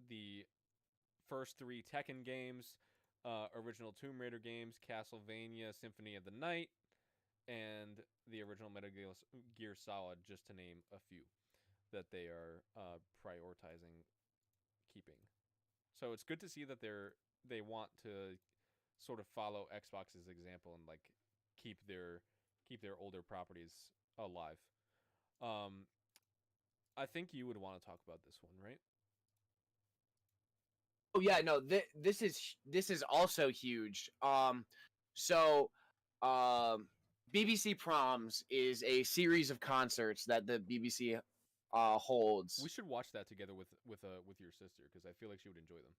the first 3 Tekken games, original Tomb Raider games, Castlevania Symphony of the Night, and the original Metal Gear Solid, just to name a few that they are prioritizing keeping. So it's good to see that they want to sort of follow Xbox's example and like keep their older properties alive. I think you would want to talk about this one, right? Oh yeah, no. This is also huge. BBC Proms is a series of concerts that the BBC holds. We should watch that together with your sister, because I feel like she would enjoy them.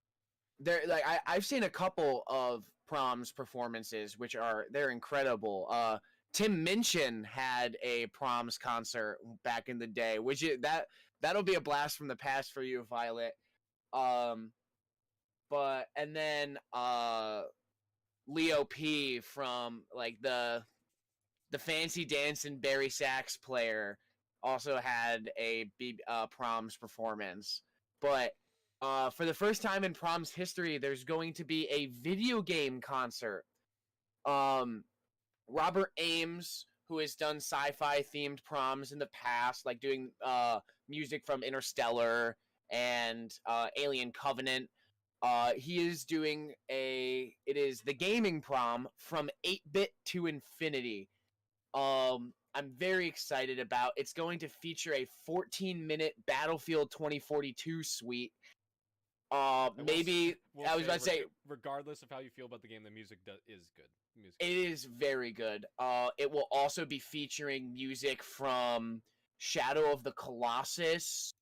I've seen a couple of Proms performances, which they're incredible. Tim Minchin had a Proms concert back in the day, which that'll be a blast from the past for you, Violet. And then Leo P from like the Fancy Dancing Barry Sax player also had a Proms performance. But for the first time in Proms history, there's going to be a video game concert. Robert Ames, who has done sci-fi themed Proms in the past, like doing music from Interstellar and Alien Covenant, he is doing it is the gaming prom from 8-bit to infinity. I'm very excited about. It's going to feature a 14-minute Battlefield 2042 suite. Maybe I was about to say, regardless of how you feel about the game, the music is good. It is very good. It will also be featuring music from Shadow of the Colossus,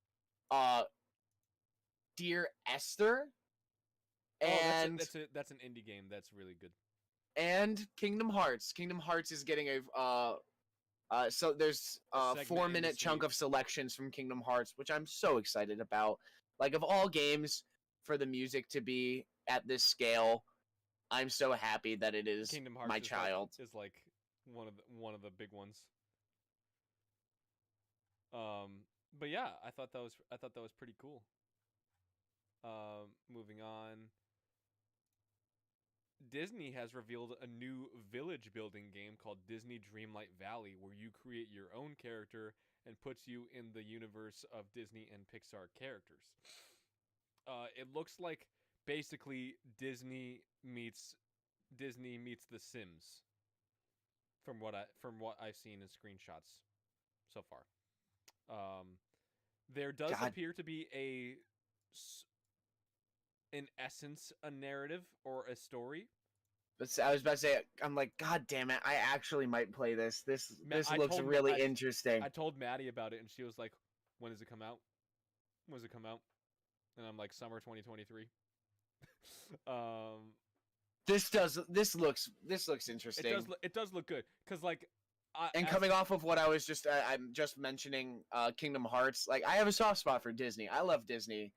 Dear Esther, and that's an indie game that's really good. And Kingdom Hearts. Kingdom Hearts is getting so there's a 4-minute chunk of selections from Kingdom Hearts, which I'm so excited about. Like, of all games for the music to be at this scale, I'm so happy that it is Kingdom Hearts my child. Is like one of the big ones. But yeah, I thought that was pretty cool. Moving on. Disney has revealed a new village building game called Disney Dreamlight Valley, where you create your own character and puts you in the universe of Disney and Pixar characters. It looks like basically Disney meets The Sims from what I've seen in screenshots so far. Um, there does God, appear to be in essence a narrative or a story. I was about to say, I'm like, God damn it! I actually might play this. This I looks told really interesting. I told Maddie about it, and she was like, "When does it come out? When does it come out?" And I'm like, "Summer 2023." um, This looks interesting. it does look good because like, and coming off of what I'm just mentioning, Kingdom Hearts. Like, I have a soft spot for Disney. I love Disney.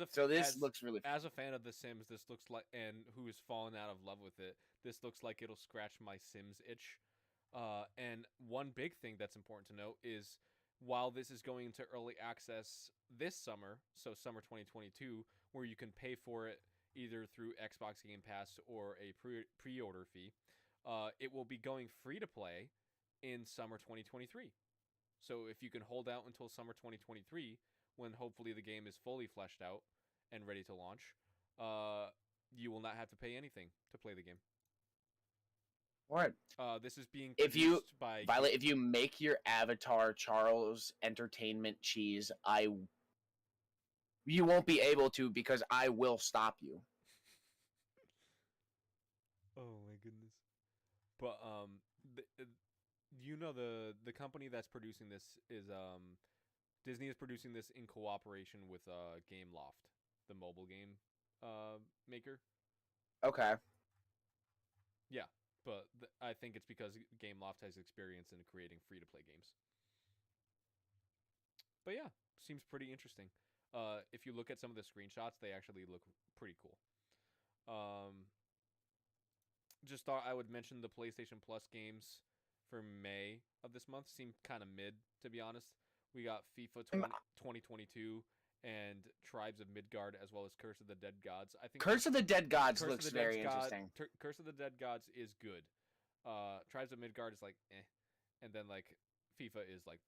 So this looks really fun. as a fan of The Sims, this looks like, and who has fallen out of love with it, this looks like it'll scratch my Sims itch. And one big thing that's important to note is while this is going into early access this summer, so summer 2022, where you can pay for it either through Xbox Game Pass or a pre-order fee, it will be going free to play in summer 2023. So if you can hold out until summer 2023, when hopefully the game is fully fleshed out and ready to launch, you will not have to pay anything to play the game. All right. This is being produced by Violet. If you make your avatar Charles Entertainment Cheese, you won't be able to because I will stop you. Oh my goodness! But the company that's producing this is Disney is producing this in cooperation with Gameloft, the mobile game maker. Okay. Yeah, but I think it's because Gameloft has experience in creating free-to-play games. But yeah, seems pretty interesting. If you look at some of the screenshots, they actually look pretty cool. Just thought I would mention the PlayStation Plus games for May of this month seem kind of mid, to be honest. We got FIFA 2022 and Tribes of Midgard, as well as Curse of the Dead Gods. I think Curse of the Dead Gods looks very interesting. Curse of the Dead Gods is good. Tribes of Midgard is like eh, and then like FIFA is like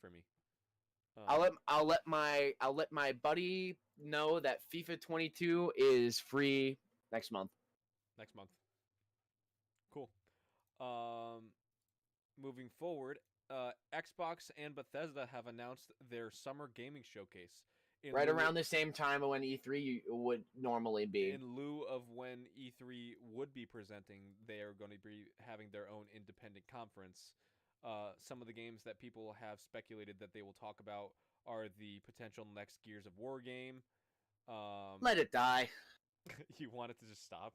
for me. I'll let my buddy know that FIFA 22 is free next month. Next month. Cool. Moving forward, Xbox and Bethesda have announced their summer gaming showcase. Right around the same time when E3 would normally be. In lieu of when E3 would be presenting, they are going to be having their own independent conference. Some of the games that people have speculated that they will talk about are the potential next Gears of War game. Let it die. You want it to just stop?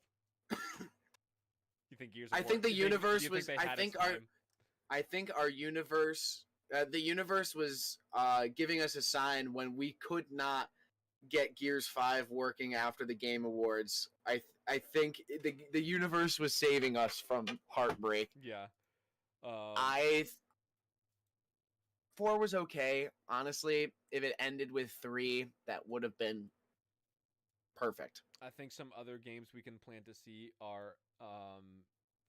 You think Gears of War? I think the universe was. I think our universe. The universe was giving us a sign when we could not get Gears 5 working after the Game Awards. I think the universe was saving us from heartbreak. Yeah. 4 was okay. Honestly, if it ended with 3, that would have been perfect. I think some other games we can plan to see are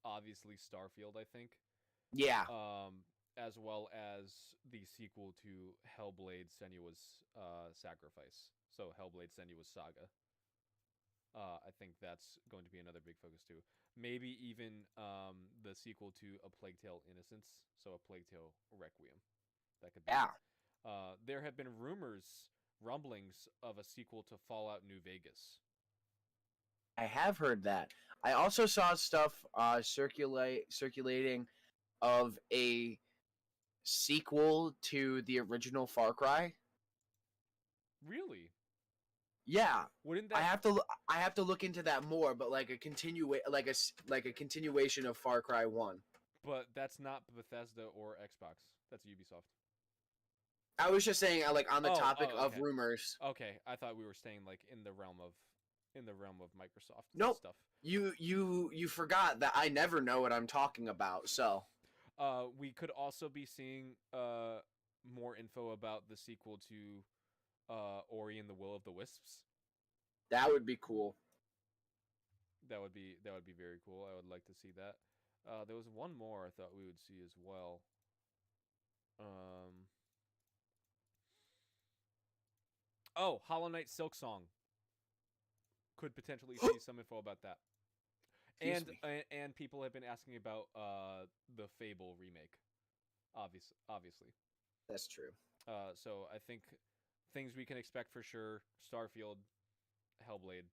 obviously Starfield, I think. Yeah. As well as the sequel to Hellblade Senua's Sacrifice. So Hellblade Senua's Saga. I think that's going to be another big focus too. Maybe even the sequel to A Plague Tale Innocence, so A Plague Tale Requiem. That could be. Yeah. There have been rumblings of a sequel to Fallout New Vegas. I have heard that. I also saw stuff circulating of a sequel to the original Far Cry. Really? Yeah. Wouldn't that? I have to look into that more, but like a continuation of Far Cry 1. But that's not Bethesda or Xbox. That's Ubisoft. I was just saying, like, on the topic of rumors. Okay, I thought we were staying like in the realm of Microsoft. Nope. Stuff. You forgot that I never know what I'm talking about. So. We could also be seeing more info about the sequel to Ori and the Will of the Wisps. That would be cool. That would be very cool. I would like to see that. There was one more I thought we would see as well. Oh, Hollow Knight Silksong could potentially see some info about that. Excuse me. And people have been asking about the Fable remake. Obviously. That's true. So I think things we can expect for sure: Starfield, Hellblade,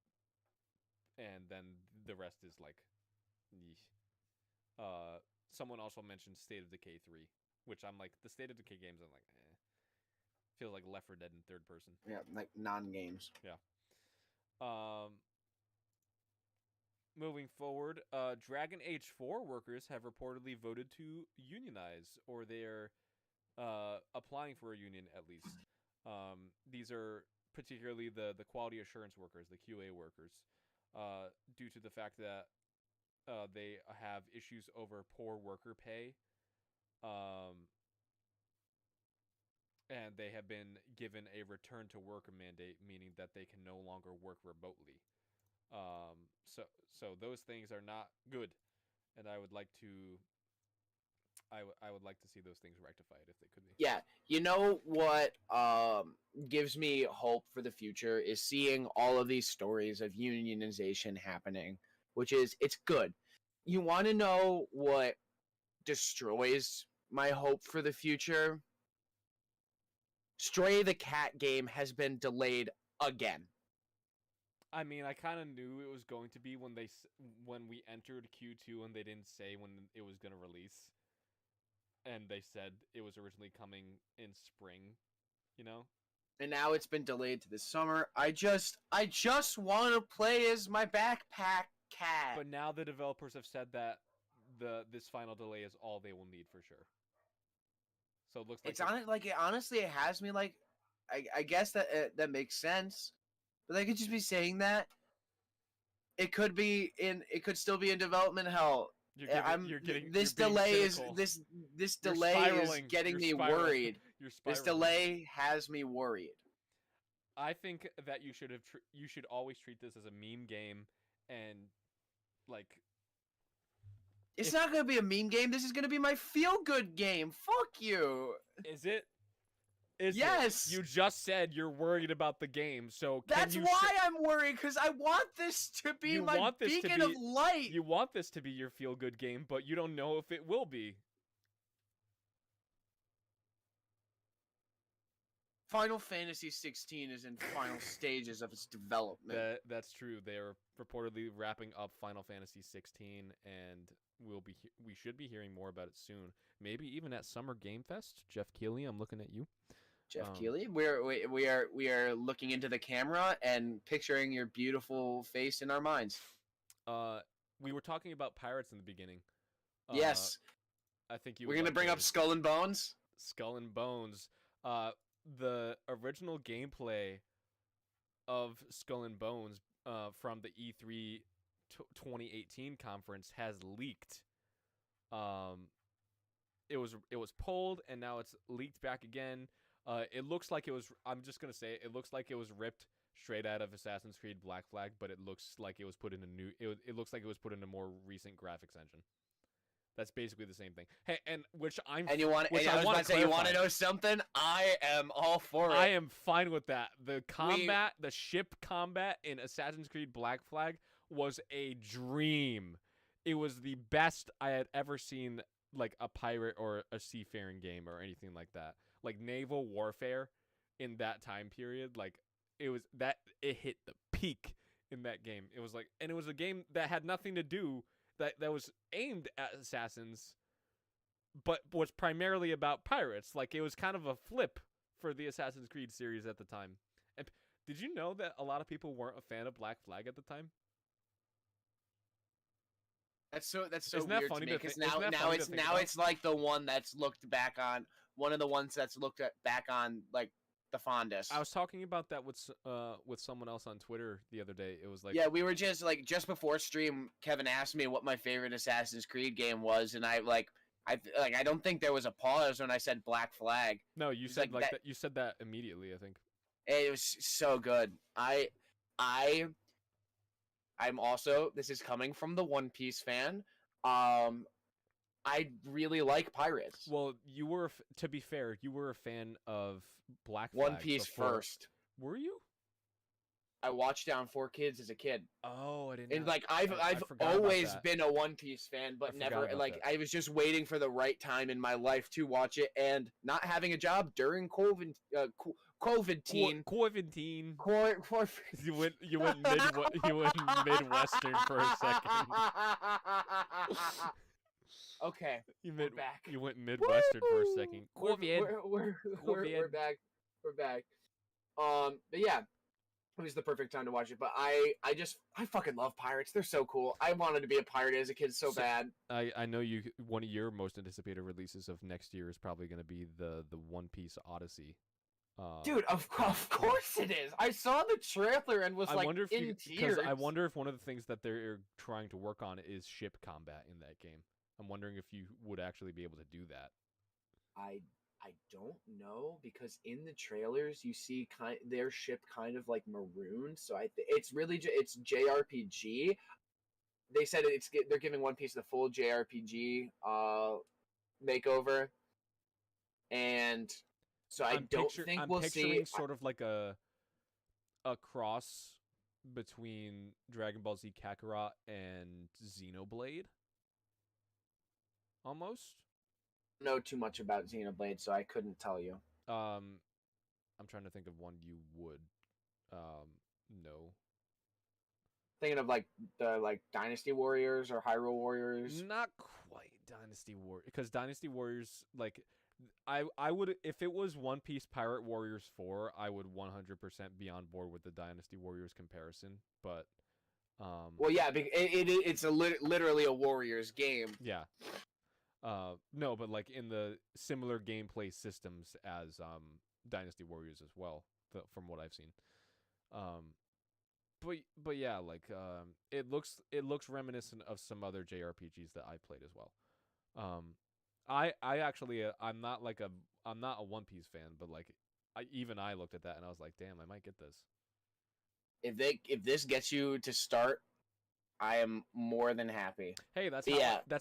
and then the rest is like, someone also mentioned State of Decay 3, which I'm like, the State of Decay games, I'm like, feels like Left 4 Dead in third person. Yeah, like non-games. Yeah. Moving forward, Dragon Age 4 workers have reportedly voted to unionize, or they're applying for a union at least. These are particularly the quality assurance workers, the QA workers, due to the fact that they have issues over poor worker pay, and they have been given a return to work mandate, meaning that they can no longer work remotely. So those things are not good, and I would like to see those things rectified if they could be. Yeah, you know what gives me hope for the future is seeing all of these stories of unionization happening, which is, it's good. You want to know what destroys my hope for the future? Stray the Cat game has been delayed again. I mean, I kind of knew it was going to be when we entered Q2 and they didn't say when it was going to release. And they said it was originally coming in spring, you know? And now it's been delayed to this summer. I just want to play as my backpack cat. But now the developers have said that this final delay is all they will need for sure. So it looks like it's on it. Like, it honestly, it has me like, I guess that makes sense, but they could just be saying that. It could still be in development hell. This delay is getting me worried. This delay has me worried. I think that you should always treat this as a meme game, and like, it's not gonna be a meme game. This is gonna be my feel-good game. Fuck you. Is it? Yes. You just said you're worried about the game, so that's why I'm worried, because I want this to be my beacon of light. You want this to be your feel-good game, but you don't know if it will be. Final Fantasy 16 is in final stages of its development. That's true. They are reportedly wrapping up Final Fantasy 16, and we should be hearing more about it soon. Maybe even at Summer Game Fest. Jeff Keighley, I'm looking at you. Jeff Keighley, we are looking into the camera and picturing your beautiful face in our minds. We were talking about pirates in the beginning. Yes. I think we're gonna bring up Skull and Bones. Skull and Bones. The original gameplay of Skull and Bones from the E3 2018 conference has leaked. It was pulled, and now it's leaked back again. It looks like it was. I'm just gonna say it looks like it was ripped straight out of Assassin's Creed Black Flag, but it looks like it was put in a new. It looks like it was put in a more recent graphics engine. That's basically the same thing. Hey, and which I'm. And you want? And I was about to say, you want to know something? I am all for it. I am fine with that. The combat, the ship combat in Assassin's Creed Black Flag was a dream. It was the best I had ever seen, like a pirate or a seafaring game or anything like that. Like naval warfare in that time period, like it hit the peak in that game. It was like, and it was a game that had nothing to do that was aimed at assassins, but was primarily about pirates. Like it was kind of a flip for the Assassin's Creed series at the time. And did you know that a lot of people weren't a fan of Black Flag at the time? That's so Isn't weird that funny to me, because now it's it's like the one that's looked back on, one of the ones that's looked back on like the fondest. I was talking about that with someone else on Twitter the other day. It was like, yeah, we were just before stream, Kevin asked me what my favorite Assassin's Creed game was, and I don't think there was a pause when I said Black Flag. No, you said like that. You said that immediately, I think. It was so good. I'm also, this is coming from the One Piece fan. I really like pirates. Well, to be fair, you were a fan of Black Flag One Piece before. first. Were you? I watched Down 4 Kids as a kid. Oh, I didn't. And like I I've forgot about always that. been a One Piece fan, but I forgot never about like that. I was just waiting for the right time in my life to watch it, and not having a job during COVID, COVID-teen. Quarantine. Quar- quar- You went midwestern for a second. Okay, we're back. You went midwestern for a second. We're, COVID. we're back. We're back. But yeah, it was the perfect time to watch it. But I fucking love pirates. They're so cool. I wanted to be a pirate as a kid so bad. I know you. One of your most anticipated releases of next year is probably going to be the One Piece Odyssey. Dude, of course it is. I saw the trailer and was in tears. I wonder if one of the things that they're trying to work on is ship combat in that game. I'm wondering if you would actually be able to do that. I don't know, because in the trailers you see their ship kind of like marooned. So it's really it's JRPG. They said they're giving One Piece the full JRPG makeover, and so I don't think we'll see. I'm picturing sort of like a cross between Dragon Ball Z Kakarot and Xenoblade, almost. Know too much about Xenoblade, so I couldn't tell you. I'm trying to think of one you would know. Thinking of the Dynasty Warriors or Hyrule Warriors. Not quite Dynasty Warriors, because Dynasty Warriors, like, I would, if it was One Piece Pirate Warriors 4, I would 100% be on board with the Dynasty Warriors comparison. But well, yeah, it's literally a Warriors game. Yeah. No, but like in the similar gameplay systems as Dynasty Warriors as well, from what I've seen. But yeah, like it looks reminiscent of some other JRPGs that I played as well. I actually I'm not a One Piece fan, but like even I looked at that and I was like, damn, I might get this. If this gets you to start, I am more than happy. Hey, that's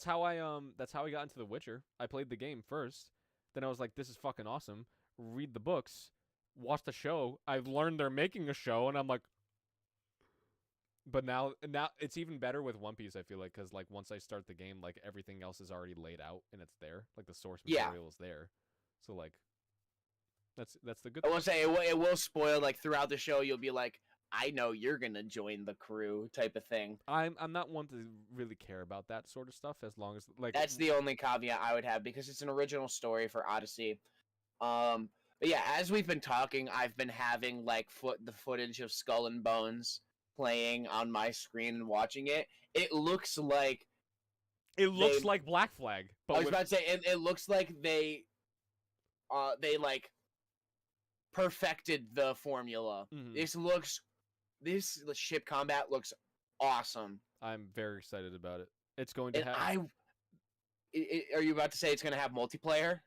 how I got into The Witcher. I played the game first, then I was like, this is fucking awesome. Read the books, watch the show. I've learned they're making a show, and I'm like, but now it's even better with One Piece. I feel like, because like once I start the game, like everything else is already laid out and it's there, like the source material is there. So like, that's the good thing. I will say it will spoil, like throughout the show. You'll be like, I know you're gonna join the crew, type of thing. I'm not one to really care about that sort of stuff, as long as like that's the only caveat I would have, because it's an original story for Odyssey. But yeah, as we've been talking, I've been having like the footage of Skull and Bones playing on my screen and watching it. It looks like Black Flag. But I was about to say it looks like they like perfected the formula. Mm-hmm. This ship combat looks awesome. I'm very excited about it. It's going to have. Are you about to say it's going to have multiplayer?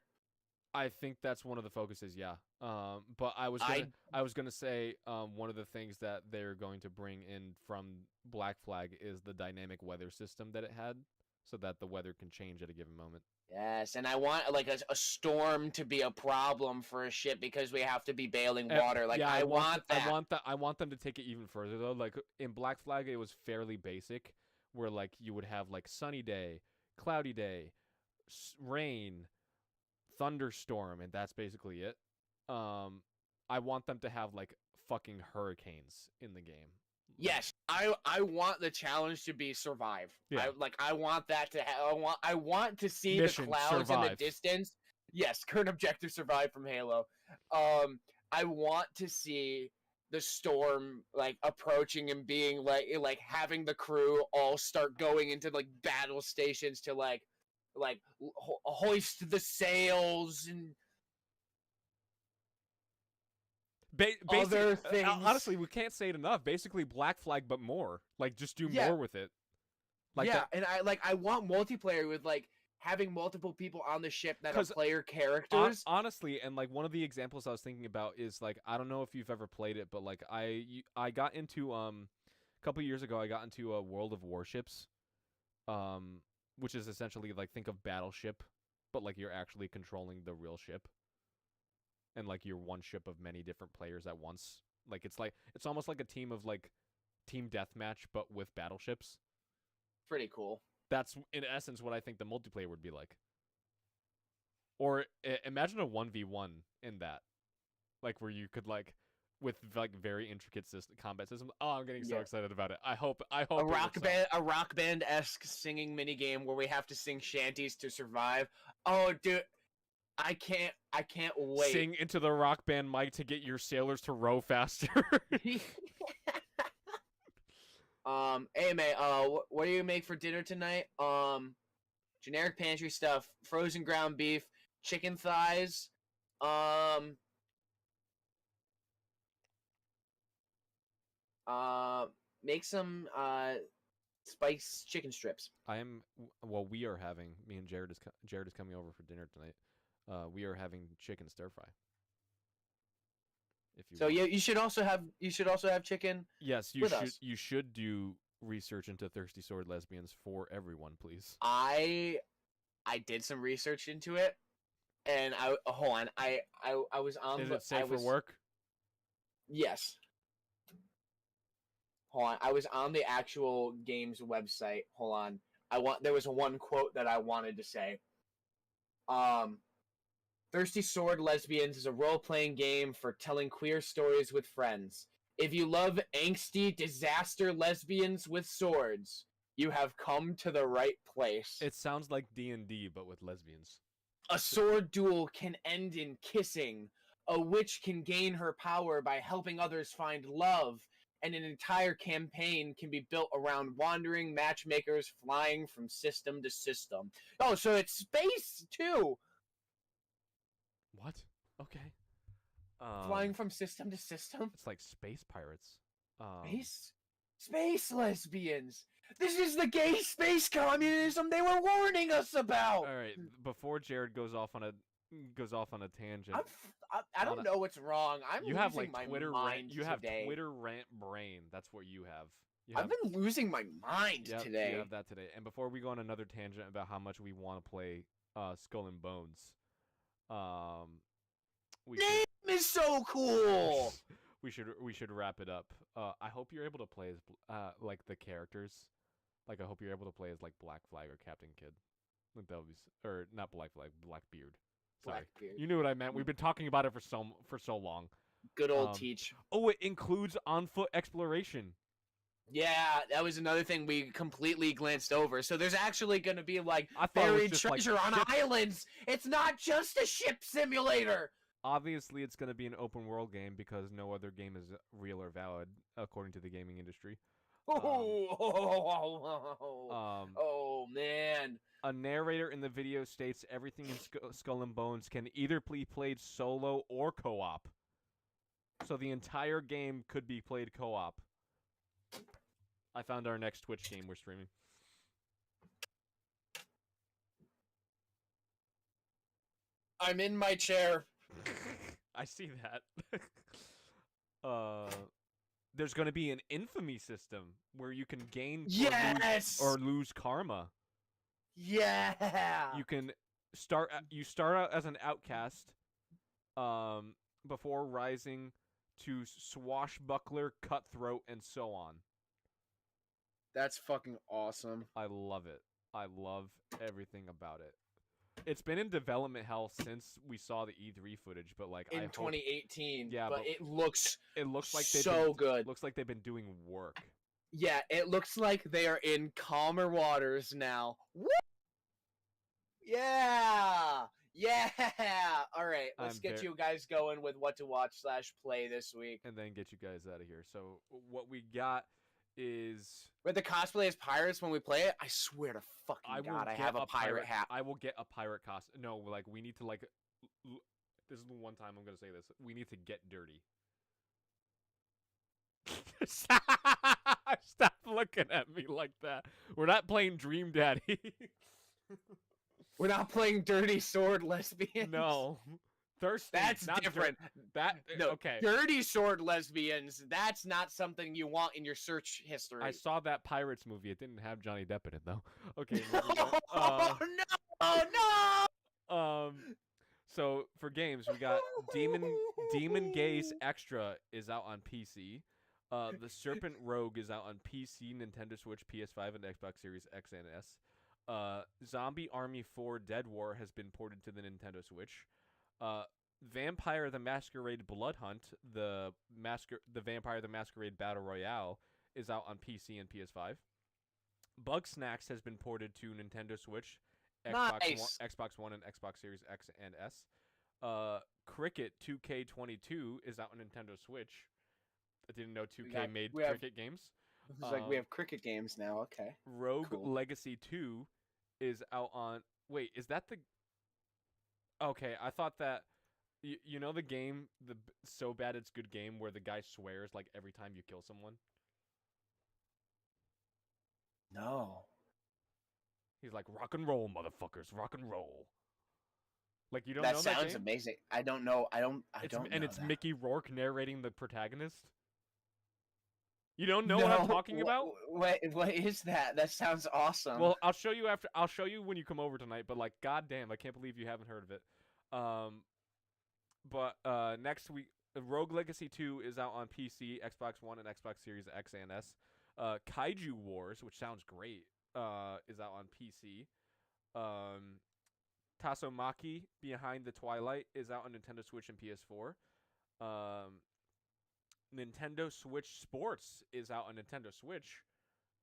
I think that's one of the focuses, yeah. But I was gonna say one of the things that they're going to bring in from Black Flag is the dynamic weather system that it had, so that the weather can change at a given moment. Yes, and I want like a storm to be a problem for a ship, because we have to be bailing water. Like, yeah, I want that. I want them to take it even further though. Like in Black Flag, it was fairly basic, where like you would have like sunny day, cloudy day, rain, thunderstorm, and that's basically it. I want them to have like fucking hurricanes in the game. Yes, I want the challenge to be survive. Yeah. I want that to I want to see Mission, the clouds survive. in the distance. Yes, current objective survive from Halo. I want to see the storm like approaching and being like having the crew all start going into like battle stations to like hoist the sails and other things. Honestly, we can't say it enough. Basically, Black Flag, but more. Like, just do more with it. Like, yeah, and I want multiplayer with like having multiple people on the ship that are player characters. Honestly, and like one of the examples I was thinking about is like, I don't know if you've ever played it, but like I got into a couple years ago I got into a World of Warships, which is essentially like, think of Battleship, but like you're actually controlling the real ship. And like you're one ship of many different players at once, Like it's almost like a team of like team deathmatch, but with battleships. Pretty cool. That's in essence what I think the multiplayer would be like. Or imagine a 1v1 in that, like where you could like with like very intricate combat systems. Oh, I'm getting so excited about it. I hope a rock band esque singing mini game where we have to sing shanties to survive. Oh, dude, I can't wait. Sing into the rock band mic to get your sailors to row faster. Hey man, what do you make for dinner tonight? Generic pantry stuff: frozen ground beef, chicken thighs, make some spiced chicken strips. We are having, me and Jared is coming over for dinner tonight. We are having chicken stir fry. Yeah, you should also have chicken. Yes, you should do research into Thirsty Sword lesbians for everyone, please. I did some research into it, and I was on. Is it safe for work? Yes. Hold on, I was on the actual game's website. Hold on, there was one quote that I wanted to say. Thirsty Sword Lesbians is a role-playing game for telling queer stories with friends. If you love angsty disaster lesbians with swords, you have come to the right place. It sounds like D&D, but with lesbians. A sword duel can end in kissing. A witch can gain her power by helping others find love. And an entire campaign can be built around wandering matchmakers flying from system to system. Oh, so it's space, too! What? Okay. Flying from system to system? It's like space pirates. Space lesbians! This is the gay space communism they were warning us about! Alright, before Jared goes off on a tangent. I don't know what's wrong. You have like my Twitter mind you have today. Twitter rant brain. That's what you have. I've been losing my mind today. You have that today. And before we go on another tangent about how much we want to play Skull and Bones, name is so cool. we should wrap it up. I hope you're able to play as like the characters. Like I hope you're able to play as like Black Flag or Captain Kidd. Like that would be, or not Black Flag, Blackbeard. Sorry. Blackbeard. You knew what I meant. We've been talking about it for so long. Good old Teach. Oh, it includes on-foot exploration. Yeah, that was another thing we completely glanced over. So there's actually going to be like buried treasure on islands. It's not just a ship simulator. Obviously, it's going to be an open world game because no other game is real or valid according to the gaming industry. Oh man. A narrator in the video states everything in Skull and Bones can either be played solo or co-op. So the entire game could be played co-op. I found our next Twitch game we're streaming. I'm in my chair. I see that. There's going to be an infamy system where you can gain or lose karma. Yeah. You can start out as an outcast before rising to swashbuckler, cutthroat, and so on. That's fucking awesome. I love it. I love everything about it. It's been in development hell since we saw the E3 footage, but like in 2018. Yeah, but it looks like good. Looks like they've been doing work. Yeah, it looks like they are in calmer waters now. Woo! Yeah. All right, let's get you guys going with what to watch / play this week, and then get you guys out of here. So what we got is with the cosplay as pirates when we play it. I swear to fucking God, I have a pirate hat. I will get a pirate costume. No, like we need to like. This is the one time I'm gonna say this. We need to get dirty. Stop looking at me like that. We're not playing Dream Daddy. We're not playing Dirty Sword Lesbians. No. Thirsty. That's different. Okay. Dirty Sword Lesbians. That's not something you want in your search history. I saw that Pirates movie. It didn't have Johnny Depp in it though. Okay. No. So for games, we got Demon Gaze Extra is out on PC. The Serpent Rogue is out on PC, Nintendo Switch, PS5, and Xbox Series X and S. Zombie Army 4 Dead War has been ported to the Nintendo Switch. Vampire the Masquerade Blood Hunt, the Vampire the Masquerade Battle Royale is out on PC and PS5. Bug Snacks has been ported to Nintendo Switch, Nice. Xbox One, and Xbox Series X and S. Cricket 2K22 is out on Nintendo Switch. I didn't know 2K made cricket games. It's like we have cricket games now. Okay. Rogue Cool. Legacy 2 is out on. Wait, is that the? Okay, I thought that. You know the game, the So Bad It's Good game, where the guy swears like every time you kill someone. No. He's like, rock and roll, motherfuckers, rock and roll. Like, you don't That know that sounds game? amazing. I don't know. I don't know And it's that. Mickey Rourke narrating the protagonist. You don't know what I'm talking about? What is that? That sounds awesome. Well, I'll show you after. I'll show you when you come over tonight. But like, goddamn, I can't believe you haven't heard of it. But next week, Rogue Legacy 2 is out on PC, Xbox One, and Xbox Series X and S. Kaiju Wars, which sounds great, is out on PC. Tasomaki Behind the Twilight is out on Nintendo Switch and PS4. Nintendo Switch Sports is out on Nintendo Switch.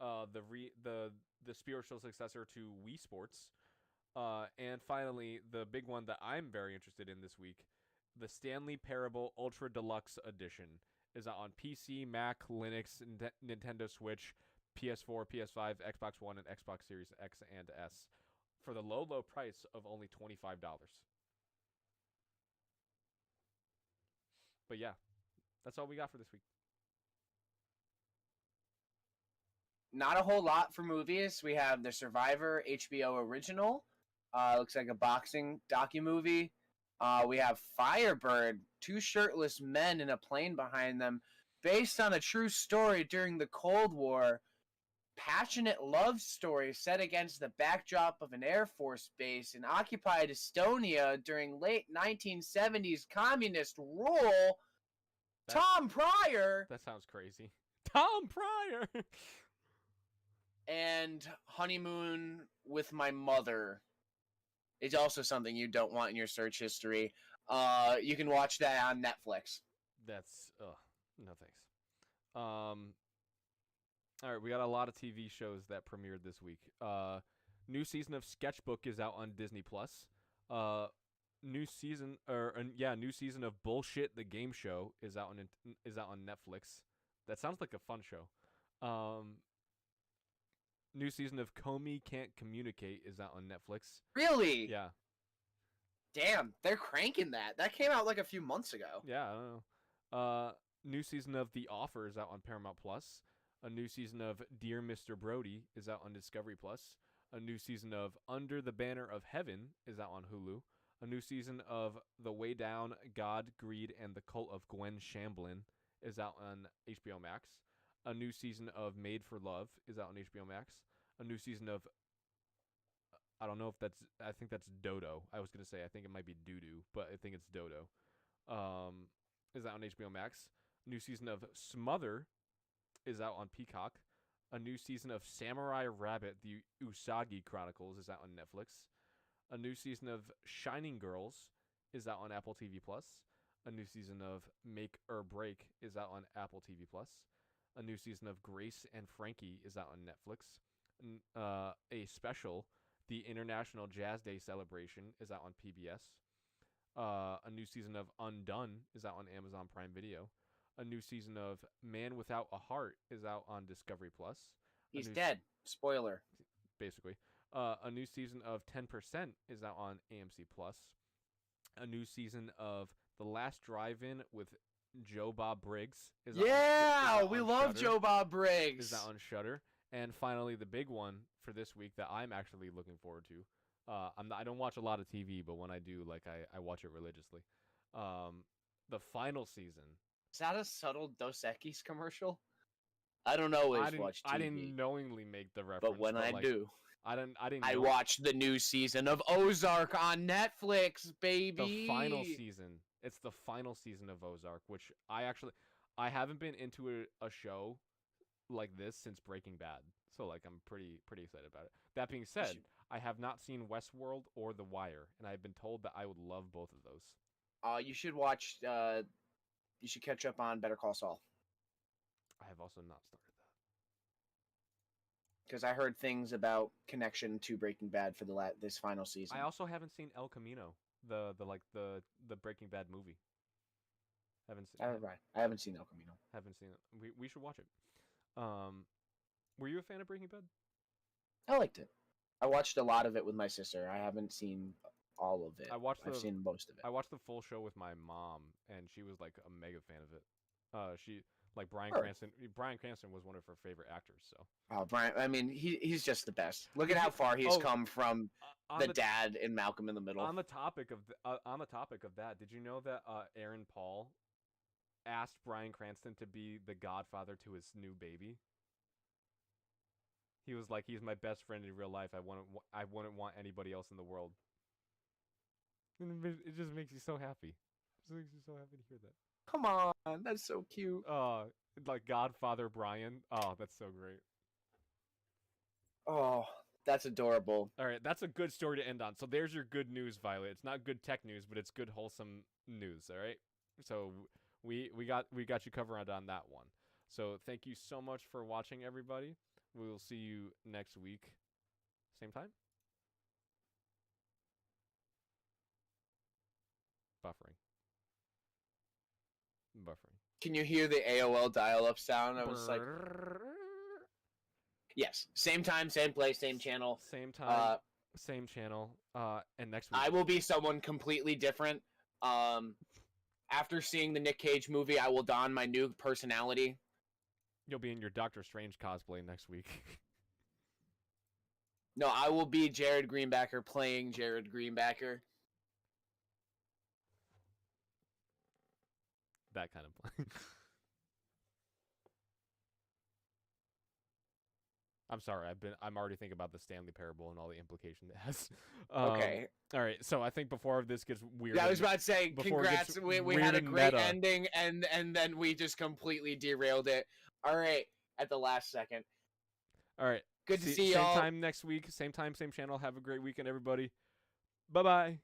The spiritual successor to Wii Sports. And finally, the big one that I'm very interested in this week, the Stanley Parable Ultra Deluxe Edition is out on PC, Mac, Linux, Nintendo Switch, PS4, PS5, Xbox One, and Xbox Series X and S for the low price of only $25. But yeah, that's all we got for this week. Not a whole lot for movies. We have The Survivor HBO original. Looks like a boxing docu-movie. We have Firebird, two shirtless men in a plane behind them, based on a true story during the Cold War. Passionate love story set against the backdrop of an Air Force base in occupied Estonia during late 1970s communist rule. Tom Pryor. That sounds crazy. Tom Pryor. And Honeymoon with My Mother. It's also something you don't want in your search history. You can watch that on Netflix. That's no thanks. All right, we got a lot of TV shows that premiered this week. New season of Sketchbook is out on Disney Plus. New season of Bullshit the Game Show is out on Netflix. That sounds like a fun show. New season of Comey Can't Communicate is out on Netflix. Really? Yeah. Damn, they're cranking that. That came out like a few months ago. Yeah, I don't know. New season of The Offer is out on Paramount Plus. A new season of Dear Mr. Brody is out on Discovery Plus. A new season of Under the Banner of Heaven is out on Hulu. A new season of The Way Down, God, Greed, and the Cult of Gwen Shamblin is out on HBO Max. A new season of Made for Love is out on HBO Max. A new season of I think that's Dodo. I was going to say I think it might be Doo-Doo, but I think it's Dodo. Is out on HBO Max. A new season of Smother is out on Peacock. A new season of Samurai Rabbit, the Usagi Chronicles is out on Netflix. A new season of Shining Girls is out on Apple TV Plus. A new season of Make or Break is out on Apple TV Plus. A new season of Grace and Frankie is out on Netflix. A special, the International Jazz Day Celebration, is out on PBS. A new season of Undone is out on Amazon Prime Video. A new season of Man Without a Heart is out on Discovery Plus. He's dead. Spoiler. Basically. A new season of 10% is out on AMC Plus. A new season of The Last Drive-In with Joe Bob Briggs is we love Shudder. Joe Bob Briggs. Is out on Shudder. And finally, the big one for this week that I'm actually looking forward to. I don't watch a lot of TV, but when I do, like I watch it religiously. The final season. Is that a subtle Dos Equis commercial? I don't always watch TV. I didn't knowingly make the reference. But when I do. I didn't I know watched the new season of Ozark on Netflix, baby. the final season. It's the final season of Ozark, which I haven't been into a show like this since Breaking Bad. So like I'm pretty excited about it. That being said, I have not seen Westworld or The Wire, and I've been told that I would love both of those. You should watch. You should catch up on Better Call Saul. I have also not started that. Because I heard things about connection to Breaking Bad for this final season. I also haven't seen El Camino, the Breaking Bad movie. I haven't seen El Camino. Haven't seen it. We should watch it. Were you a fan of Breaking Bad? I liked it. I watched a lot of it with my sister. I haven't seen all of it. I've seen most of it. I watched the full show with my mom, and she was like a mega fan of it. She like Bryan Cranston. Bryan Cranston was one of her favorite actors. So. Oh, Bryan! I mean, he's just the best. Look at how far he's come from the dad in Malcolm in the Middle. On the topic of that, did you know that Aaron Paul asked Bryan Cranston to be the godfather to his new baby? He was like, "He's my best friend in real life. I wouldn't want anybody else in the world." And it just makes you so happy. It just makes you so happy to hear that. Come on, that's so cute. Like Godfather Brian. Oh, that's so great. Oh, that's adorable. All right, that's a good story to end on. So there's your good news, Violet. It's not good tech news, but it's good wholesome news. All right. So we got you covered on that one. So thank you so much for watching, everybody. We will see you next week, same time. Buffering. Can you hear the AOL dial-up sound? I was like, yes, same time, same place, same channel. Same time, same channel. And next week I will be someone completely different. After seeing the Nick Cage movie, I will don my new personality. You'll be in your Doctor Strange cosplay next week. No, I will be Jared Greenbacker playing Jared Greenbacker. That kind of play. I'm sorry. I'm already thinking about the Stanley Parable and all the implication it has. Okay. All right. So I think before this gets weird. Yeah, I was about to say, congrats. We had a great ending, and then we just completely derailed it. All right, at the last second. All right. Good to see y'all. Same time next week. Same time, same channel. Have a great weekend, everybody. Bye-bye.